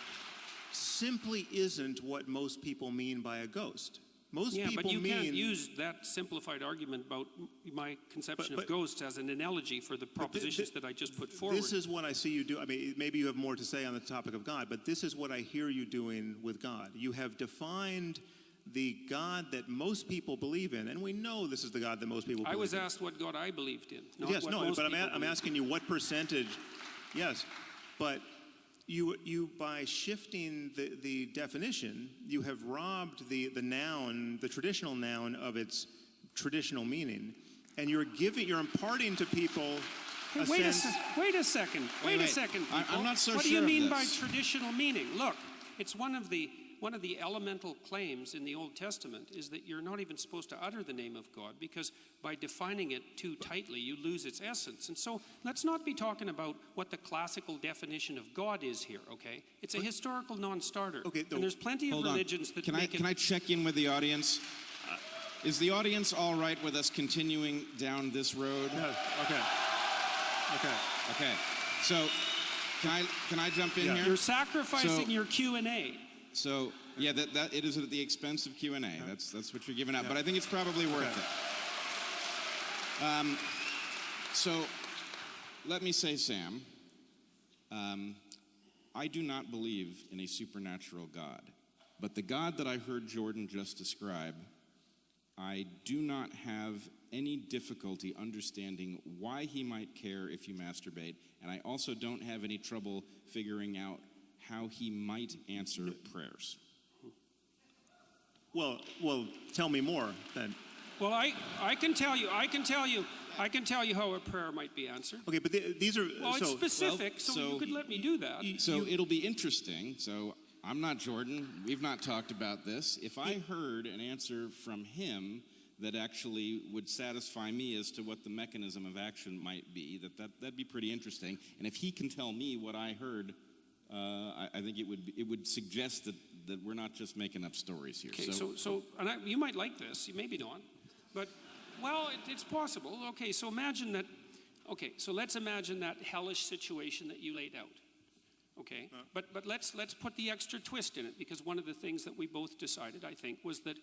simply isn't what most people mean by a ghost. Most people but you mean... can't use that simplified argument about my conception of ghosts as an analogy for the propositions that I just put forward. This is what I see you do. I mean, maybe you have more to say on the topic of God, but this is what I hear you doing with God. You have defined the God that most people believe in, and we know this is the God that most people believe in. I was asked what God I believed in, not yes, what no, most but people I'm asking you what percentage. Yes, but you by shifting the definition, you have robbed the noun, the traditional noun, of its traditional meaning, and you're imparting to people a sense. Wait a second. Wait a second. People. I'm not so what sure do you mean of by this. traditional meaning? Look, it's one of the elemental claims in the Old Testament is that you're not even supposed to utter the name of God, because by defining it too tightly, you lose its essence. And so let's not be talking about what the classical definition of God is here, okay? It's a historical non-starter. Okay, and there's plenty of religions that can I check in with the audience? Is the audience all right with us continuing down this road? No, okay. So can I jump in here? You're sacrificing your Q&A. So yeah, that it is at the expense of Q&A. That's what you're giving up. But I think it's probably worth it. So let me say, Sam, I do not believe in a supernatural God. But the God that I heard Jordan just describe, I do not have any difficulty understanding why he might care if you masturbate, and I also don't have any trouble figuring out how he might answer prayers. Well, tell me more then. Well, I can tell you how a prayer might be answered. Okay, but these are it's specific, so you could let me do that. So it'll be interesting. So I'm not Jordan. We've not talked about this. If I heard an answer from him that actually would satisfy me as to what the mechanism of action might be, that'd be pretty interesting. And if he can tell me what I heard, I think it would suggest that we're not just making up stories here. Okay, so you might like this, maybe not, but it's possible. Okay, so imagine that. Okay, so let's imagine that hellish situation that you laid out. Okay, but let's put the extra twist in it, because one of the things that we both decided, I think, was that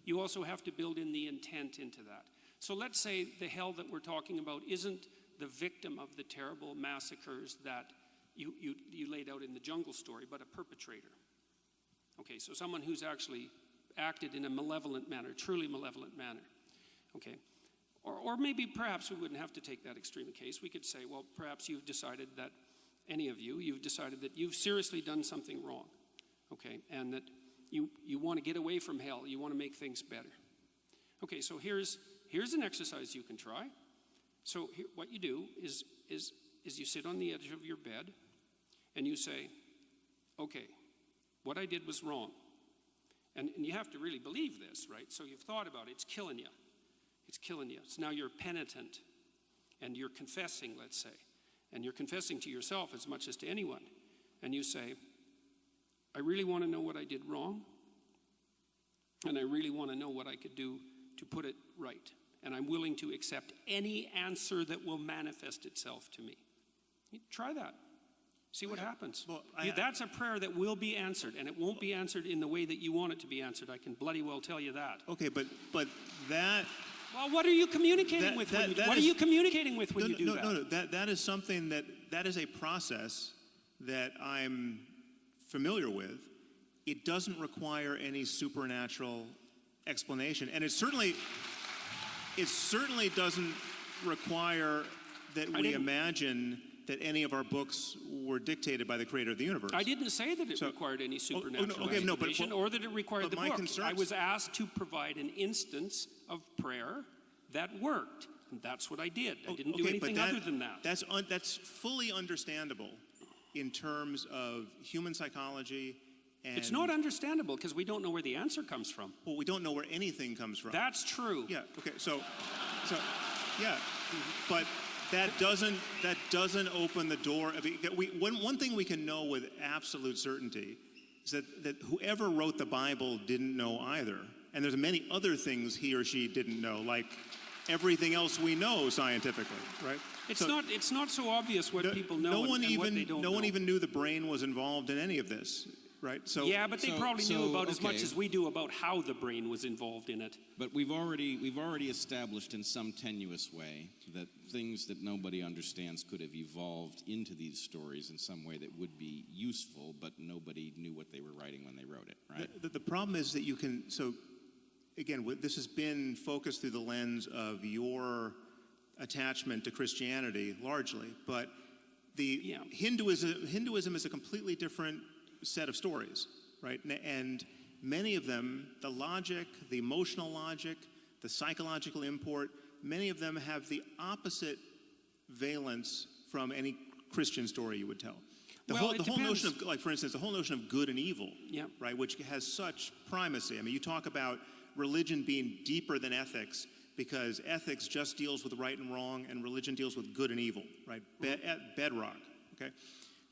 you also have to build in the intent into that. So let's say the hell that we're talking about isn't the victim of the terrible massacres that you laid out in the jungle story, but a perpetrator. Okay, so someone who's actually acted in a malevolent manner, truly malevolent manner. Okay, Or maybe perhaps we wouldn't have to take that extreme case. We could say, well, perhaps you've decided that, any of you, you've decided that you've seriously done something wrong, okay, and that you want to get away from hell. You want to make things better. Okay, so here's an exercise you can try. So what you do is you sit on the edge of your bed and you say, okay, what I did was wrong. And you have to really believe this, right? So you've thought about it. It's killing you. It's killing you. So now you're penitent and you're confessing, let's say. And you're confessing to yourself as much as to anyone. And you say, I really want to know what I did wrong. And I really want to know what I could do to put it right. And I'm willing to accept any answer that will manifest itself to me. Try that. See what happens. Well, that's a prayer that will be answered, and it won't be answered in the way that you want it to be answered. I can bloody well tell you that. Okay, but that... Well, what are you communicating with when you do that? No, that is something that is a process that I'm familiar with. It doesn't require any supernatural explanation, and it certainly doesn't require that we imagine that any of our books were dictated by the creator of the universe. I didn't say that it required any supernatural explanation or that it required the book. I was asked to provide an instance of prayer that worked, and that's what I did. I didn't do anything other than that. That's fully understandable in terms of human psychology. And it's not understandable because we don't know where the answer comes from. Well, we don't know where anything comes from. That's true. Yeah. Okay. So yeah, but that doesn't open the door. I mean, one thing we can know with absolute certainty is that whoever wrote the Bible didn't know either, and there's many other things he or she didn't know, like everything else we know scientifically, right? It's not so obvious what people know and what they don't know. No one even knew the brain was involved in any of this. Right. So yeah, but they probably knew about as much as we do about how the brain was involved in it. But we've already established in some tenuous way that things that nobody understands could have evolved into these stories in some way that would be useful, but nobody knew what they were writing when they wrote it, right? The problem is that you can, so again, this has been focused through the lens of your attachment to Christianity largely, but Hinduism is a completely different set of stories, right? And many of them, the logic, the emotional logic, the psychological import, many of them have the opposite valence from any Christian story you would tell. The whole notion of, like, for instance, the whole notion of good and evil, right, which has such primacy. I mean, you talk about religion being deeper than ethics because ethics just deals with right and wrong, and religion deals with good and evil, right? Bedrock, okay?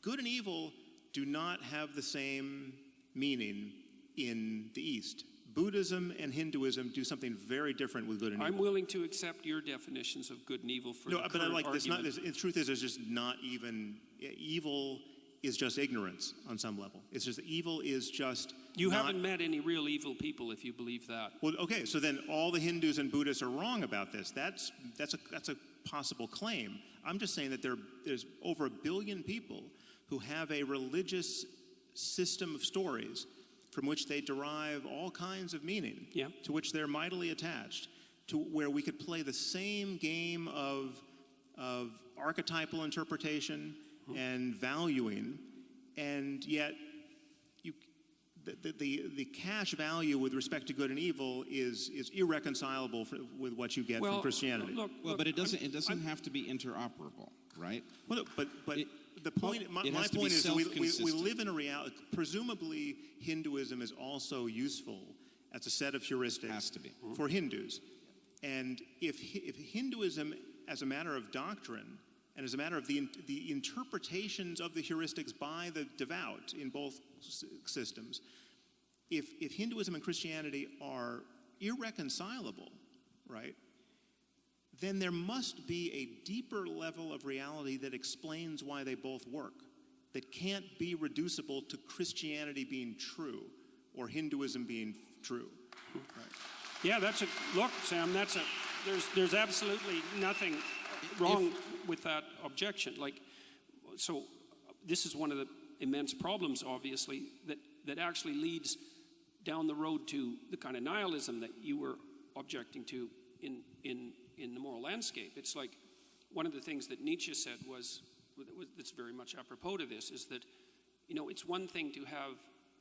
Good and evil do not have the same meaning in the East. Buddhism and Hinduism do something very different with good and evil. I'm willing to accept your definitions of good and evil for the current argument. The truth is, there's just not even, evil is just ignorance on some level. It's just, evil is just You haven't met any real evil people if you believe that. Well, okay, so then all the Hindus and Buddhists are wrong about this. That's a possible claim. I'm just saying that there's over 1 billion people who have a religious system of stories from which they derive all kinds of meaning, to which they're mightily attached, to where we could play the same game of archetypal interpretation and valuing, and yet the cash value with respect to good and evil is irreconcilable with what you get from Christianity. But it doesn't have to be interoperable, right? Well, but the point, my point is we live in a reality. Presumably, Hinduism is also useful as a set of heuristics for Hindus. And if Hinduism, as a matter of doctrine, and as a matter of the interpretations of the heuristics by the devout in both systems, if Hinduism and Christianity are irreconcilable, right, then there must be a deeper level of reality that explains why they both work, that can't be reducible to Christianity being true or Hinduism being true. Right. Yeah, look, Sam, there's absolutely nothing wrong with that objection. So this is one of the immense problems, obviously, that actually leads down the road to the kind of nihilism that you were objecting to in the moral landscape. It's like one of the things that Nietzsche said was that's very much apropos to this, is that, you know, it's one thing to have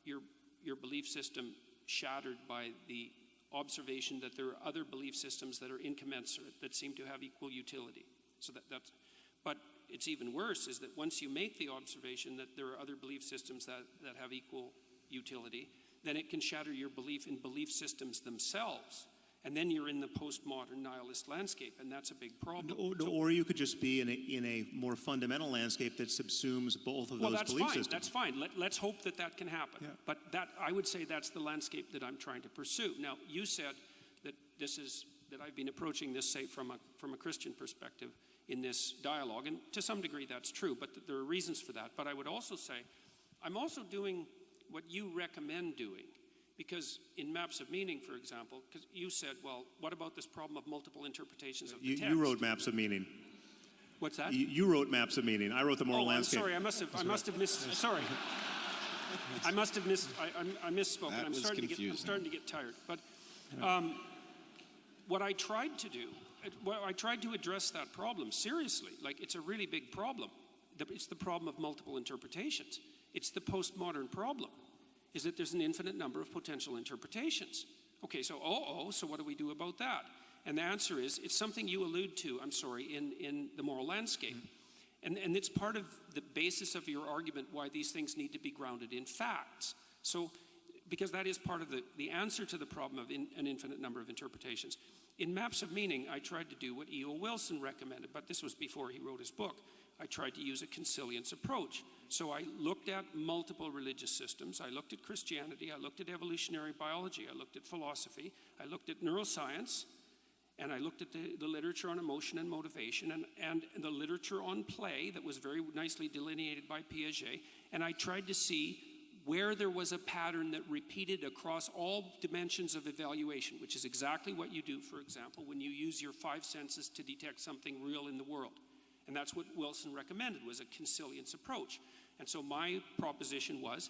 your belief system shattered by the observation that there are other belief systems that are incommensurate, that seem to have equal utility. So that's, but it's even worse is that once you make the observation that there are other belief systems that have equal utility, then it can shatter your belief in belief systems themselves. And then you're in the postmodern nihilist landscape, and that's a big problem. Or you could just be in a more fundamental landscape that subsumes both of those belief systems. That's fine. Let's hope that can happen. Yeah. But I would say that's the landscape that I'm trying to pursue. Now, you said that that I've been approaching this, say, from a Christian perspective in this dialogue, and to some degree that's true, but there are reasons for that. But I would also say I'm also doing what you recommend doing. Because in Maps of Meaning, for example, because you said, well, what about this problem of multiple interpretations of the text? You wrote Maps of Meaning. What's that? You wrote Maps of Meaning. I wrote the moral landscape. I'm sorry, I must have missed. Sorry, I must have missed. I misspoke. That I'm was starting confusing. I'm starting to get tired. But what I tried to do, I tried to address that problem seriously. Like, it's a really big problem. It's the problem of multiple interpretations. It's the postmodern problem, is that there's an infinite number of potential interpretations. Okay, so so what do we do about that? And the answer is, it's something you allude to, in the moral landscape. And it's part of the basis of your argument why these things need to be grounded in facts. So, because that is part of the answer to the problem of an infinite number of interpretations. In Maps of Meaning, I tried to do what E.O. Wilson recommended, but this was before he wrote his book. I tried to use a consilience approach. So I looked at multiple religious systems. I looked at Christianity. I looked at evolutionary biology. I looked at philosophy. I looked at neuroscience. And I looked at the literature on emotion and motivation and the literature on play that was very nicely delineated by Piaget. And I tried to see where there was a pattern that repeated across all dimensions of evaluation, which is exactly what you do, for example, when you use your 5 senses to detect something real in the world. And that's what Wilson recommended, was a consilience approach. And so my proposition was,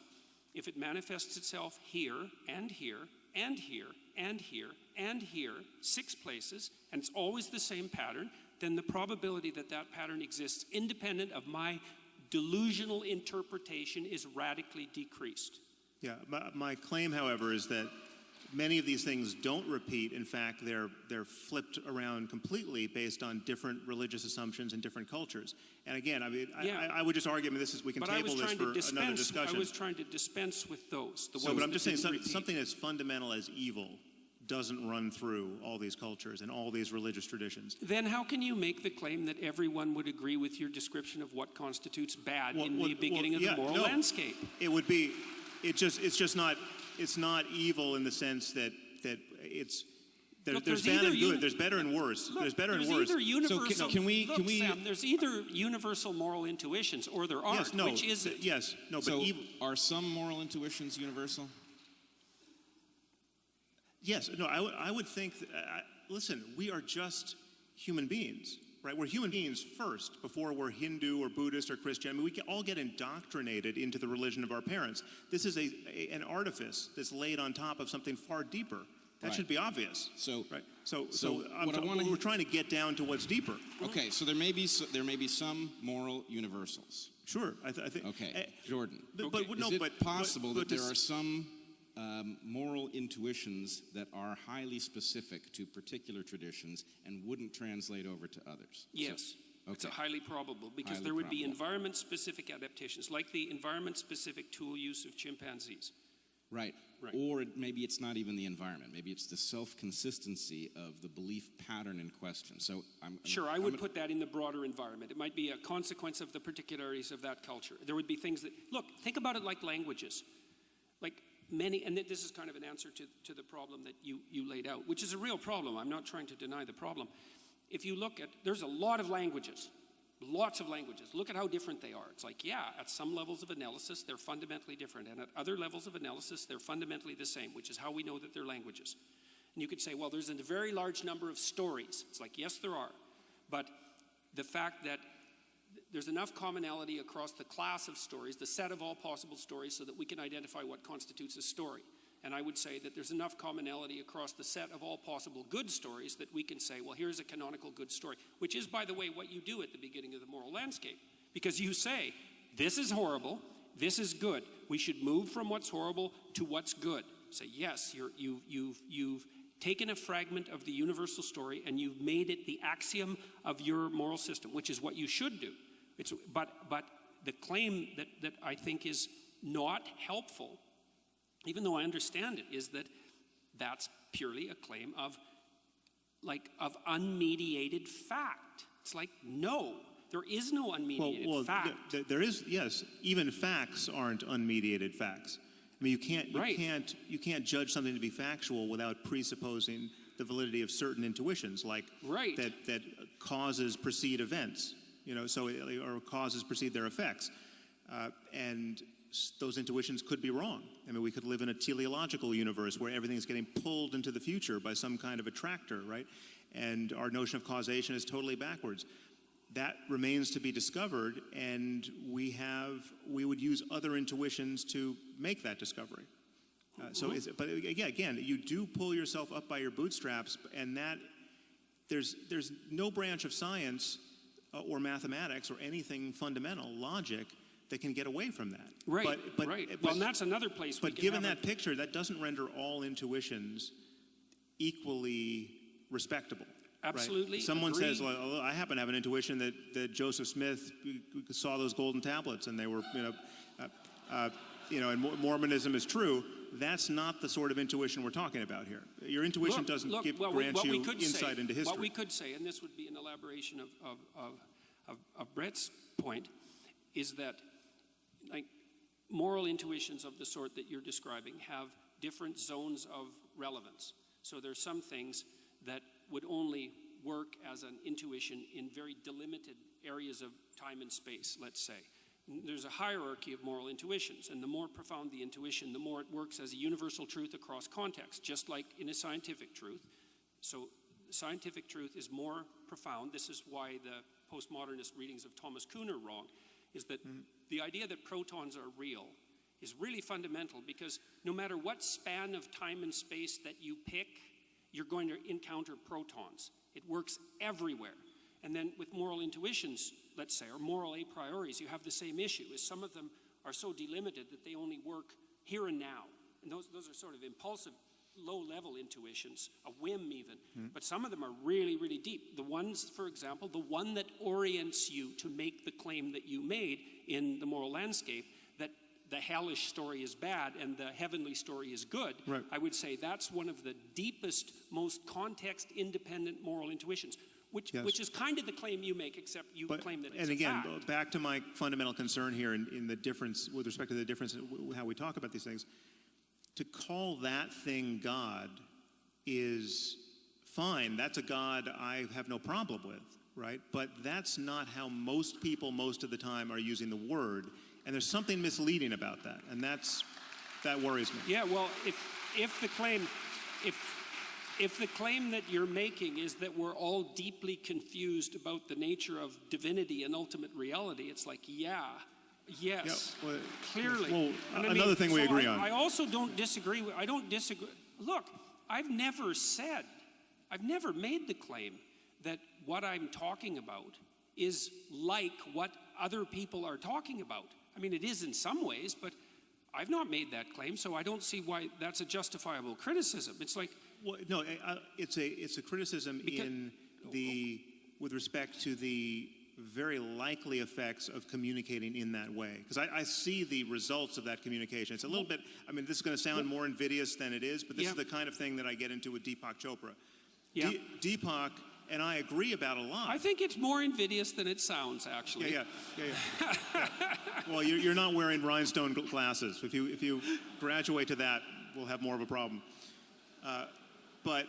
if it manifests itself here and here and here and here and here, 6 places, and it's always the same pattern, then the probability that that pattern exists independent of my delusional interpretation is radically decreased. Yeah, my claim, however, is that many of these things don't repeat. In fact, they're flipped around completely based on different religious assumptions in different cultures. And again, I mean, yeah. I would just argue, we can table this for another discussion. I was trying to dispense with those. But I'm just saying something as fundamental as evil doesn't run through all these cultures and all these religious traditions. Then how can you make the claim that everyone would agree with your description of what constitutes bad in the beginning of the moral landscape? It would be, it's not evil in the sense that there's bad and good. There's better and worse. There's better and worse. So can we Sam, there's either universal moral intuitions or there aren't. Yes, no, which is it? Yes, no, but so evil. Are some moral intuitions universal? Yes, no, I would think, listen, we are just human beings, right? We're human beings first before we're Hindu or Buddhist or Christian. I mean, we all get indoctrinated into the religion of our parents. This is an artifice that's laid on top of something far deeper. That should be obvious. So, right. So we're trying to get down to what's deeper. Okay, so there may be some moral universals. Sure, I think. Okay, Jordan. But is it possible that there are some moral intuitions that are highly specific to particular traditions and wouldn't translate over to others? Yes. It's highly probable, because there would be environment-specific adaptations, like the environment-specific tool use of chimpanzees. Right. Or maybe it's not even the environment. Maybe it's the self-consistency of the belief pattern in question. So I would put that in the broader environment. It might be a consequence of the particularities of that culture. There would be things that, look, think about it like languages. Like many, and this is kind of an answer to the problem that you laid out, which is a real problem. I'm not trying to deny the problem. If you look at, there's a lot of languages. Lots of languages. Look at how different they are. It's like, yeah, at some levels of analysis, they're fundamentally different. And at other levels of analysis, they're fundamentally the same, which is how we know that they're languages. And you could say, well, there's a very large number of stories. It's like, yes, there are. But the fact that there's enough commonality across the class of stories, the set of all possible stories, so that we can identify what constitutes a story. And I would say that there's enough commonality across the set of all possible good stories that we can say, well, here's a canonical good story, which is, by the way, what you do at the beginning of the moral landscape. Because you say, this is horrible, this is good. We should move from what's horrible to what's good. Say, yes, you've taken a fragment of the universal story and you've made it the axiom of your moral system, which is what you should do. But the claim that I think is not helpful, even though I understand it, is that that's purely a claim of unmediated fact. It's like, no, there is no unmediated fact. There is, yes. Even facts aren't unmediated facts. I mean, you can't judge something to be factual without presupposing the validity of certain intuitions, like that causes precede events. Or causes precede their effects, and those intuitions could be wrong. I mean, we could live in a teleological universe where everything is getting pulled into the future by some kind of attractor, right? And our notion of causation is totally backwards. That remains to be discovered, and we would use other intuitions to make that discovery. But again, you do pull yourself up by your bootstraps, and that there's no branch of science or mathematics or anything fundamental, logic, that can get away from that. Right, well, and that's another place we can given that picture, that doesn't render all intuitions equally respectable. Absolutely. Right? Someone agree. says, well, I happen to have an intuition that Joseph Smith saw those golden tablets and they were, and Mormonism is true. That's not the sort of intuition we're talking about here. Your intuition doesn't grant you insight into history. What we could say, and this would be an elaboration of Brett's point, is that moral intuitions of the sort that you're describing have different zones of relevance. So there's some things that would only work as an intuition in very delimited areas of time and space, let's say. There's a hierarchy of moral intuitions, and the more profound the intuition, the more it works as a universal truth across context, just like in a scientific truth. So scientific truth is more profound. This is why the postmodernist readings of Thomas Kuhn are wrong, is that the idea that protons are real is really fundamental, because no matter what span of time and space that you pick, you're going to encounter protons. It works everywhere. And then with moral intuitions, let's say, or moral a prioris, you have the same issue, is some of them are so delimited that they only work here and now. And those are sort of impulsive, low-level intuitions, a whim even. But some of them are really, really deep. The ones, for example, the one that orients you to make the claim that you made in the moral landscape, that the hellish story is bad and the heavenly story is good, right. I would say that's one of the deepest, most context-independent moral intuitions. Which is kind of the claim you make, except you claim that it's and again, a fact. Back to my fundamental concern here in the difference, with respect to the difference in how we talk about these things, to call that thing God is fine. That's a God I have no problem with, right? But that's not how most people most of the time are using the word, and there's something misleading about that, and that worries me. Yeah, well, if the claim that you're making is that we're all deeply confused about the nature of divinity and ultimate reality, it's like, yes, well, clearly. Well, another thing we agree on. I also don't disagree. Look, I've never made the claim that what I'm talking about is like what other people are talking about. I mean, it is in some ways, but I've not made that claim, so I don't see why that's a justifiable criticism. It's like, well, no, it's a criticism with respect to the very likely effects of communicating in that way. Because I see the results of that communication. It's a little bit, I mean, this is going to sound more invidious than it is, but this is the kind of thing that I get into with Deepak Chopra. Yeah. Deepak and I agree about a lot. I think it's more invidious than it sounds, actually. Yeah. Well, you're not wearing rhinestone glasses. If you graduate to that, we'll have more of a problem. But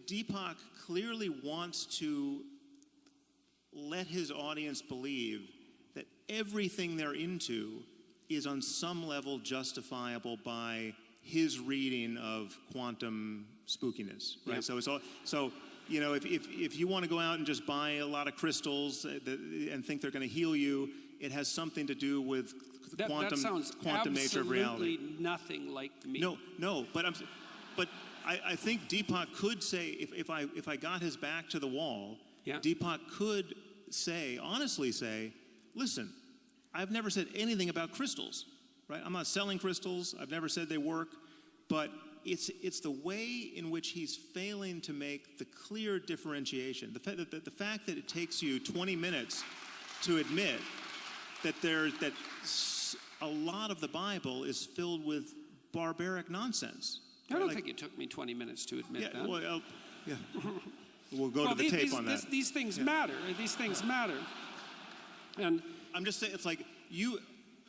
Deepak clearly wants to let his audience believe that everything they're into is on some level justifiable by his reading of quantum spookiness, right? Yeah. So if you want to go out and just buy a lot of crystals and think they're going to heal you, it has something to do with the that sounds quantum nature of reality. absolutely nothing like me. No, but I think Deepak could say, if I got his back to the wall, Yeah. Deepak could honestly say, listen, I've never said anything about crystals, right? I'm not selling crystals. I've never said they work, but it's the way in which he's failing to make the clear differentiation. The fact that it takes you 20 minutes to admit that a lot of the Bible is filled with barbaric nonsense. I don't think it took me 20 minutes to admit that. Well, yeah. We'll go to the tape on that. These things matter. These things matter. And I'm just saying, it's like you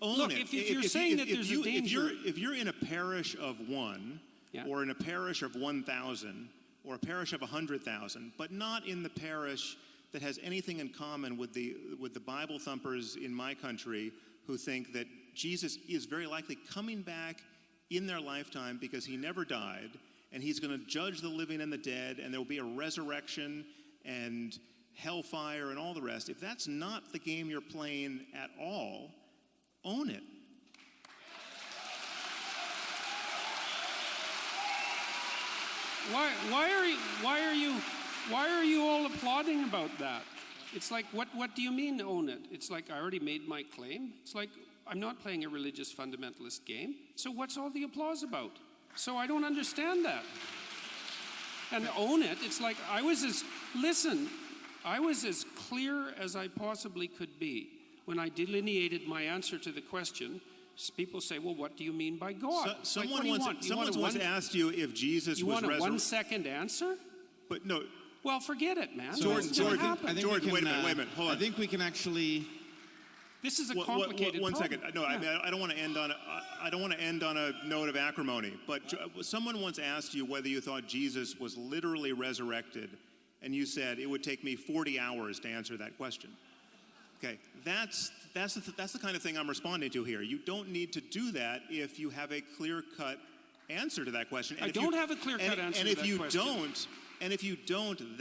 own look, it. if you're saying that there's a danger, if you're in a parish of 1, Yeah. or in a parish of 1,000, or a parish of 100,000, but not in the parish that has anything in common with the Bible thumpers in my country who think that Jesus is very likely coming back in their lifetime because he never died, and he's going to judge the living and the dead, and there will be a resurrection and hellfire and all the rest. If that's not the game you're playing at all, own it. Why are you all applauding about that? It's like, what do you mean own it? It's like, I already made my claim. It's like, I'm not playing a religious fundamentalist game. So what's all the applause about? So I don't understand that. And own it, it's like, I was as clear as I possibly could be when I delineated my answer to the question. People say, well, what do you mean by God? Someone once asked you if Jesus you was want a 1 second answer? But no. Well, forget it, man. Jordan, Jordan, wait a minute, hold on. I think we can actually. This is a complicated One problem. second. No, yeah. I don't want to end on a note of acrimony. But someone once asked you whether you thought Jesus was literally resurrected, and you said it would take me 40 hours to answer that question. Okay, that's the kind of thing I'm responding to here. You don't need to do that if you have a clear-cut answer to that question. And I don't have a clear-cut answer to that question. And if you don't,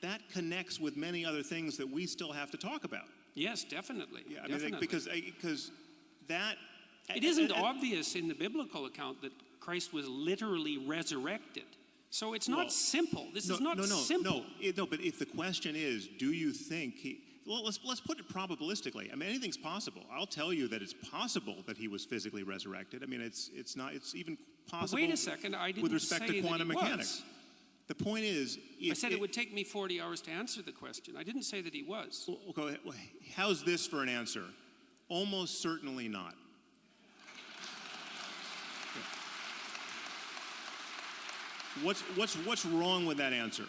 that connects with many other things that we still have to talk about. Yes, definitely. Yeah, I definitely. mean, because that. It isn't obvious in the biblical account that Christ was literally resurrected. So it's not simple. This is not simple. No, but if the question is, do you think let's put it probabilistically. I mean, anything's possible. I'll tell you that it's possible that he was physically resurrected. I mean, it's even possible. But wait a second, I didn't with respect say to quantum that he mechanics. Was. The point is, I said it would take me 40 hours to answer the question. I didn't say that he was. Well, go ahead. How's this for an answer? Almost certainly not. What's wrong with that answer?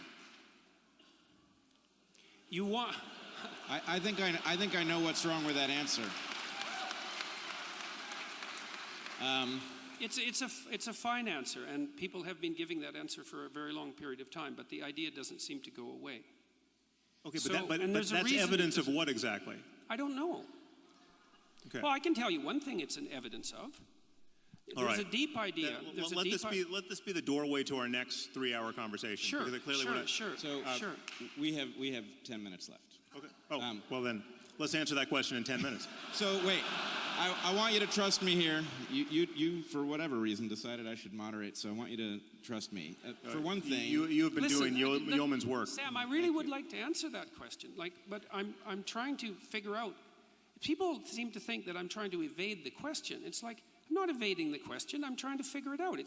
You want? I think I know what's wrong with that answer. It's a fine answer, and people have been giving that answer for a very long period of time, but the idea doesn't seem to go away. Okay, but that's evidence of what exactly? I don't know. Okay. Well, I can tell you one thing it's an evidence of. There's a deep idea. Let this be the doorway to our next 3-hour conversation. Sure, sure. So we have 10 minutes left. Okay. Oh, well then, let's answer that question in 10 minutes. So wait, I want you to trust me here. You for whatever reason decided I should moderate, so I want you to trust me. For one thing, you have been doing yeoman's work. Sam, I really would like to answer that question. But I'm trying to figure out. People seem to think that I'm trying to evade the question. It's like, I'm not evading the question. I'm trying to figure it out.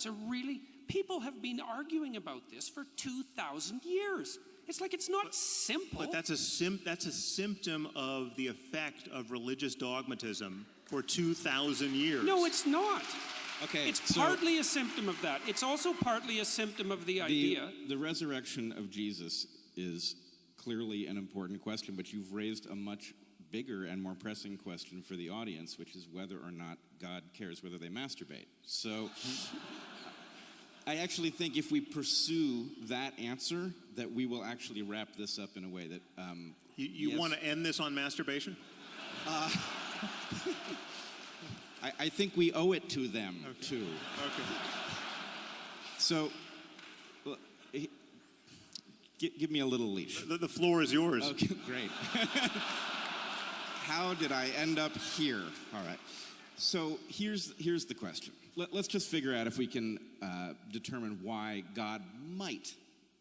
People have been arguing about this for 2,000 years. It's like, it's not simple. But that's a symptom of the effect of religious dogmatism for 2,000 years. No, it's not. Okay, it's partly a symptom of that. It's also partly a symptom of the idea. The resurrection of Jesus is clearly an important question, but you've raised a much bigger and more pressing question for the audience, which is whether or not God cares whether they masturbate. So I actually think if we pursue that answer, that we will actually wrap this up in a way that... You want to end this on masturbation? I think we owe it to them, too. Okay. So, give me a little leash. The floor is yours. Okay, great. How did I end up here? All right. So here's the question. Let's just figure out if we can determine why God might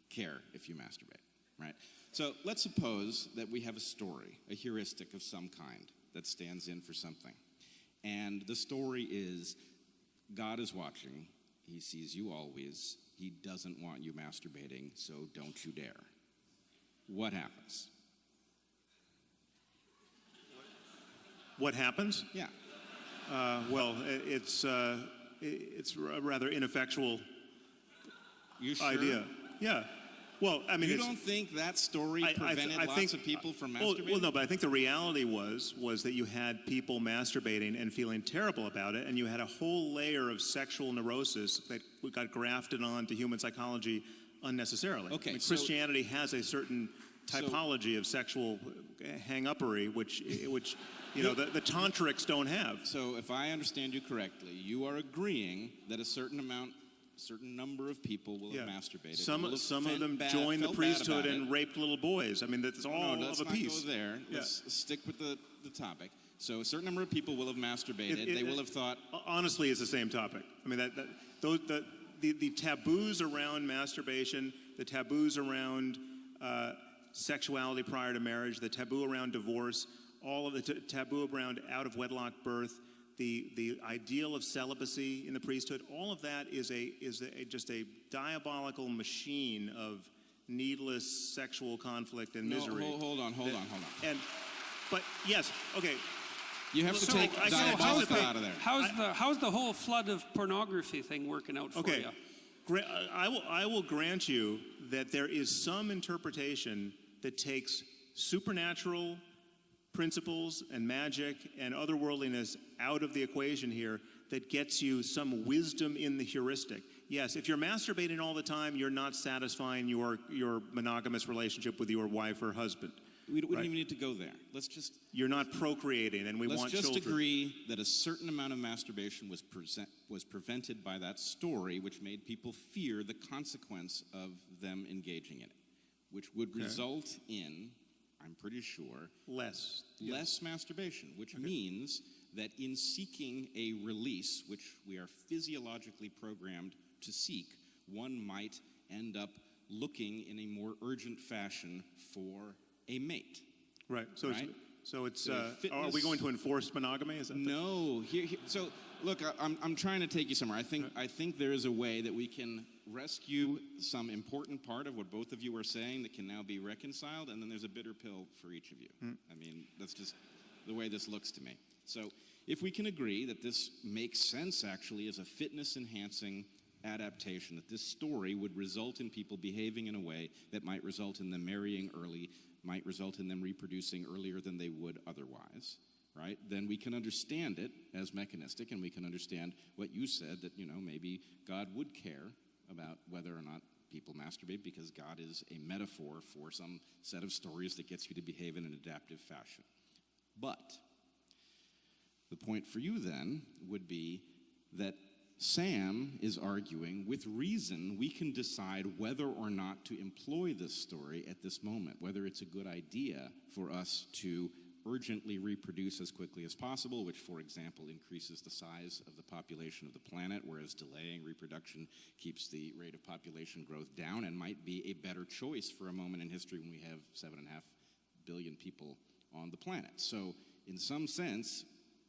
care if you masturbate, right? So let's suppose that we have a story, a heuristic of some kind that stands in for something. And the story is God is watching. He sees you always. He doesn't want you masturbating, so don't you dare. What happens? What happens? Yeah. Well, it's a rather ineffectual You sure? idea. Yeah. Well, I mean, You don't think that story prevented lots of people from masturbating? Well, no, but I think the reality was that you had people masturbating and feeling terrible about it, and you had a whole layer of sexual neurosis that got grafted onto human psychology unnecessarily. Okay, I mean, so- Christianity has a certain typology of sexual hang-uppery, which you know the tantrics don't have. So if I understand you correctly, you are agreeing that a certain number of people will have masturbated. Some will have of felt them bad- joined the felt bad priesthood about and it. raped little boys. I mean, that's all No, let's of a not piece. go there. Yeah. Let's stick with the topic. So a certain number of people will have masturbated. They will have thought, Honestly, it's the same topic. I mean, the taboos around masturbation, the taboos around sexuality prior to marriage, the taboo around divorce, all of the taboo around out-of-wedlock birth, the ideal of celibacy in the priesthood, all of that is just a diabolical machine of needless sexual conflict and misery. No, hold on. But yes, okay. You have to So, take I- so diabolical how's out of there. How's the whole flood of pornography thing working out for Okay, you? I will grant you that there is some interpretation that takes supernatural principles and magic and otherworldliness out of the equation here that gets you some wisdom in the heuristic. Yes, if you're masturbating all the time, you're not satisfying your monogamous relationship with your wife or husband. We don't even need to go there. You're not procreating, and Let's want just children. agree that a certain amount of masturbation was prevented by that story, which made people fear the consequence of them engaging in it, which would result in, I'm pretty sure, Less masturbation, which means that in seeking a release, which we are physiologically programmed to seek, one might end up looking in a more urgent fashion for a mate. Right. So Right? it's So are fitness- we going to enforce monogamy? Is that No. So look, I'm trying to take you somewhere. I think there is a way that we can rescue some important part of what both of you are saying that can now be reconciled, and then there's a bitter pill for each of you. I mean, that's just the way this looks to me. So if we can agree that this makes sense actually as a fitness-enhancing adaptation, that this story would result in people behaving in a way that might result in them marrying early, might result in them reproducing earlier than they would otherwise, right? Then we can understand it as mechanistic, and we can understand what you said, that, maybe God would care about whether or not people masturbate because God is a metaphor for some set of stories that gets you to behave in an adaptive fashion. But the point for you then would be that Sam is arguing, with reason, we can decide whether or not to employ this story at this moment, whether it's a good idea for us to urgently reproduce as quickly as possible, which, for example, increases the size of the population of the planet, whereas delaying reproduction keeps the rate of population growth down and might be a better choice for a moment in history when we have 7.5 billion people on the planet. So, in some sense,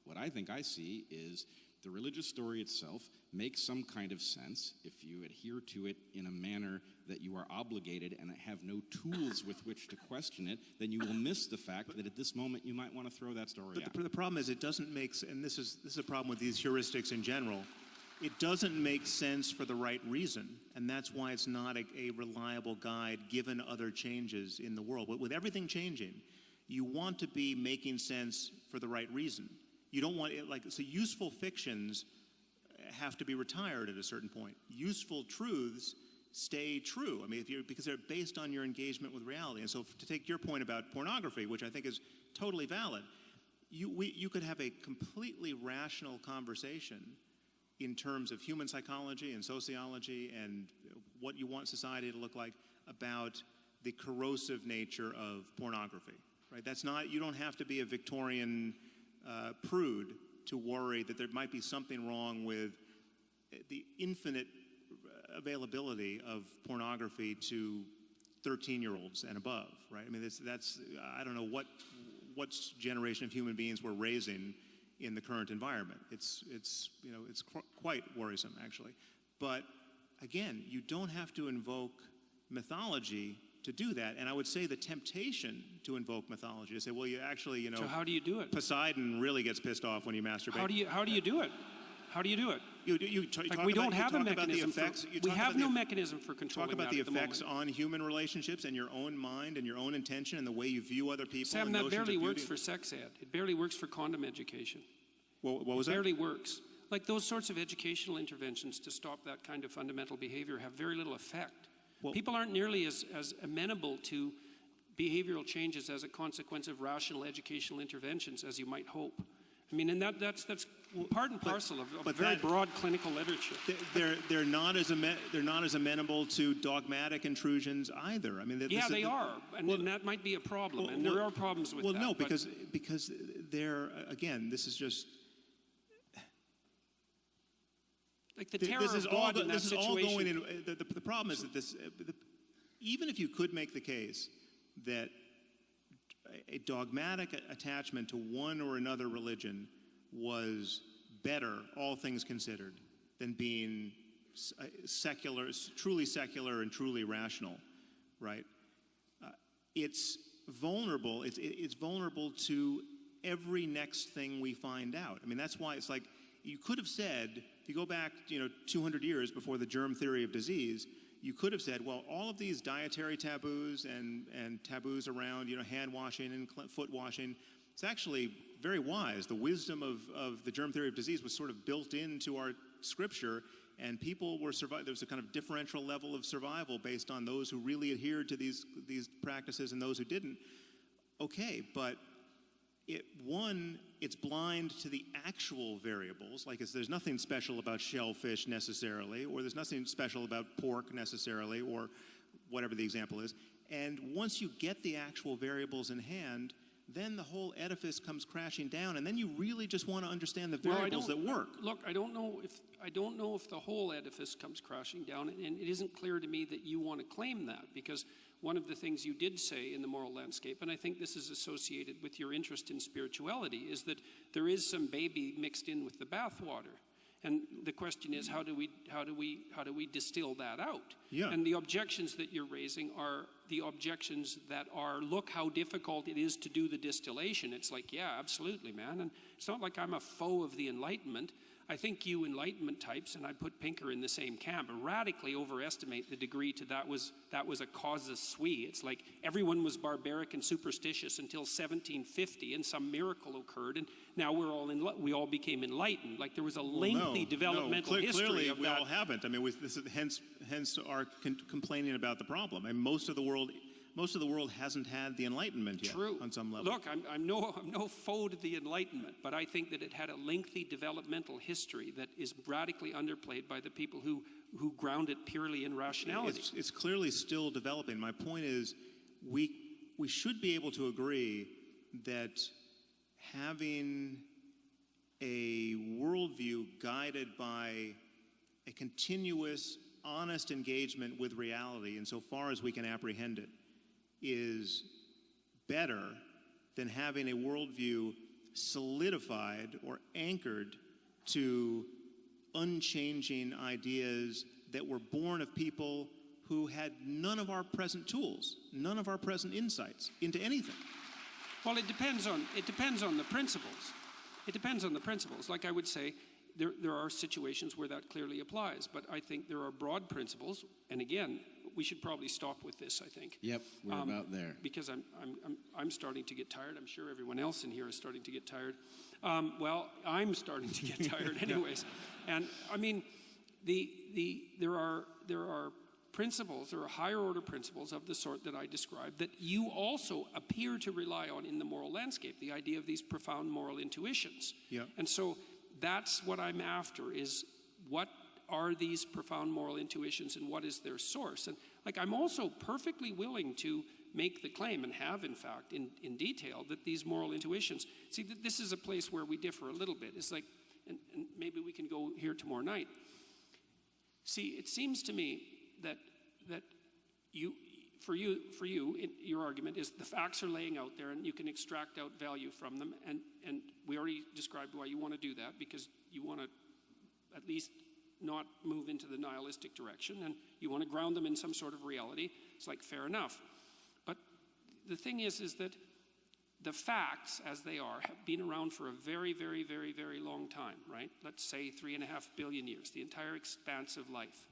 what I think I see is the religious story itself makes some kind of sense if you adhere to it in a manner that you are obligated and have no tools with which to question it. Then you will miss the fact that at this moment you might want to throw that story out. But the problem is it doesn't make sense, and this is a problem with these heuristics in general. It doesn't make sense for the right reason, and that's why it's not a reliable guide given other changes in the world. But with everything changing, you want to be making sense for the right reason. You don't want it so useful fictions have to be retired at a certain point. Useful truths stay true. I mean, because they're based on your engagement with reality. And so to take your point about pornography, which I think is totally valid, you could have a completely rational conversation in terms of human psychology and sociology and what you want society to look like about the corrosive nature of pornography, right? That's not, you don't have to be a Victorian prude to worry that there might be something wrong with the infinite availability of pornography to 13-year-olds and above, right? I mean, that's I don't know what generation of human beings we're raising in the current environment. It's quite worrisome, actually. But again, you don't have to invoke mythology to do that. And I would say the temptation to invoke mythology, to say, well, you actually, So how do you do it? Poseidon really gets pissed off when you masturbate. How do you do it? How do you do it? We don't have a mechanism. We have no mechanism for controlling that. Talk about the effects on human relationships and your own mind and your own intention and the way you view other people. Sam, that barely works for sex ed. It barely works for condom education. What was that? It barely works. Like those sorts of educational interventions to stop that kind of fundamental behavior have very little effect. People aren't nearly as amenable to behavioral changes as a consequence of rational educational interventions as you might hope. I mean, and that's part and parcel of very broad clinical literature. They're not as amenable to dogmatic intrusions either. I mean, they are, and that might be a problem. And there are problems with that. Well, no, because they're, again, this is just. Like the terror of God in that situation. All going in. The problem is that even if you could make the case that a dogmatic attachment to one or another religion was better, all things considered, than being secular, truly secular and truly rational, right? It's vulnerable. It's vulnerable to every next thing we find out. I mean, that's why it's like you could have said, if you go back, 200 years before the germ theory of disease, you could have said, well, all of these dietary taboos and taboos around, hand washing and foot washing, it's actually very wise. The wisdom of the germ theory of disease was sort of built into our scripture, and people were there was a kind of differential level of survival based on those who really adhered to these practices and those who didn't. Okay, but it's blind to the actual variables. Like there's nothing special about shellfish necessarily, or there's nothing special about pork necessarily, or whatever the example is. And once you get the actual variables in hand, then the whole edifice comes crashing down, and then you really just want to understand the variables that work. Look, I don't know if the whole edifice comes crashing down, and it isn't clear to me that you want to claim that, because one of the things you did say in the moral landscape, and I think this is associated with your interest in spirituality, is that there is some baby mixed in with the bathwater. And the question is, how do we distill that out? Yeah. And the objections that you're raising are the objections that are, look how difficult it is to do the distillation. It's like, yeah, absolutely, man. And it's not like I'm a foe of the Enlightenment. I think you Enlightenment types, and I put Pinker in the same camp, radically overestimate the degree to that was a causus sui. It's like everyone was barbaric and superstitious until 1750, and some miracle occurred, and now we all became enlightened. Like there was a lengthy developmental history clearly of we that. all haven't. I mean, this is hence our complaining about the problem. And most of the world hasn't had the Enlightenment yet. True. On some level. Look, I'm no foe to the Enlightenment, but I think that it had a lengthy developmental history that is radically underplayed by the people who ground it purely in rationality. It's clearly still developing. My point is, we should be able to agree that having a worldview guided by a continuous, honest engagement with reality insofar as we can apprehend it is better than having a worldview solidified or anchored to unchanging ideas that were born of people who had none of our present tools, none of our present insights into anything. Well, it depends on the principles. It depends on the principles. Like I would say, there are situations where that clearly applies, but I think there are broad principles. And again, we should probably stop with this, I think. Yep, we're about there. Because I'm starting to get tired. I'm sure everyone else in here is starting to get tired. Well, I'm starting to get tired anyways. And I mean, there are principles, there are higher order principles of the sort that I described that you also appear to rely on in the moral landscape, the idea of these profound moral intuitions. Yeah. And so that's what I'm after, is what are these profound moral intuitions and what is their source? And like, I'm also perfectly willing to make the claim, and have in fact in detail, that these moral intuitions, see, this is a place where we differ a little bit. It's like, and maybe we can go here tomorrow night. See, it seems to me that your argument is the facts are laying out there and you can extract out value from them, and we already described why you want to do that, because you want to at least not move into the nihilistic direction, and you want to ground them in some sort of reality. It's like, fair enough. But the thing is that the facts, as they are, have been around for a very, very, very, very long time, right? Let's say 3.5 billion years, the entire expanse of life.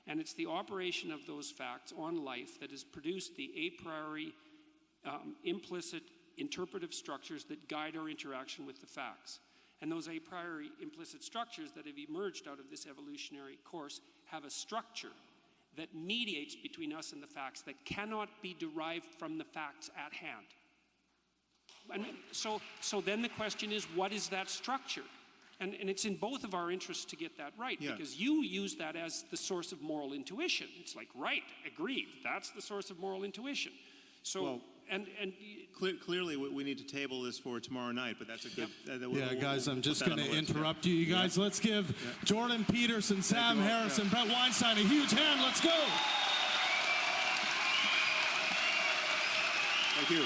And it's the operation of those facts on life that has produced the a priori, implicit, interpretive structures that guide our interaction with the facts. And those a priori implicit structures that have emerged out of this evolutionary course have a structure that mediates between us and the facts that cannot be derived from the facts at hand. And so then the question is, what is that structure? And it's in both of our interests to get that right, because you use that as the source of moral intuition. It's like, right, agreed, that's the source of moral intuition. So, well, clearly we need to table this for tomorrow night, but that's a good... Guys, I'm just going to interrupt you. You guys, let's give Jordan Peterson, Sam Harrison, Brett Weinstein a huge hand. Let's go. Thank you.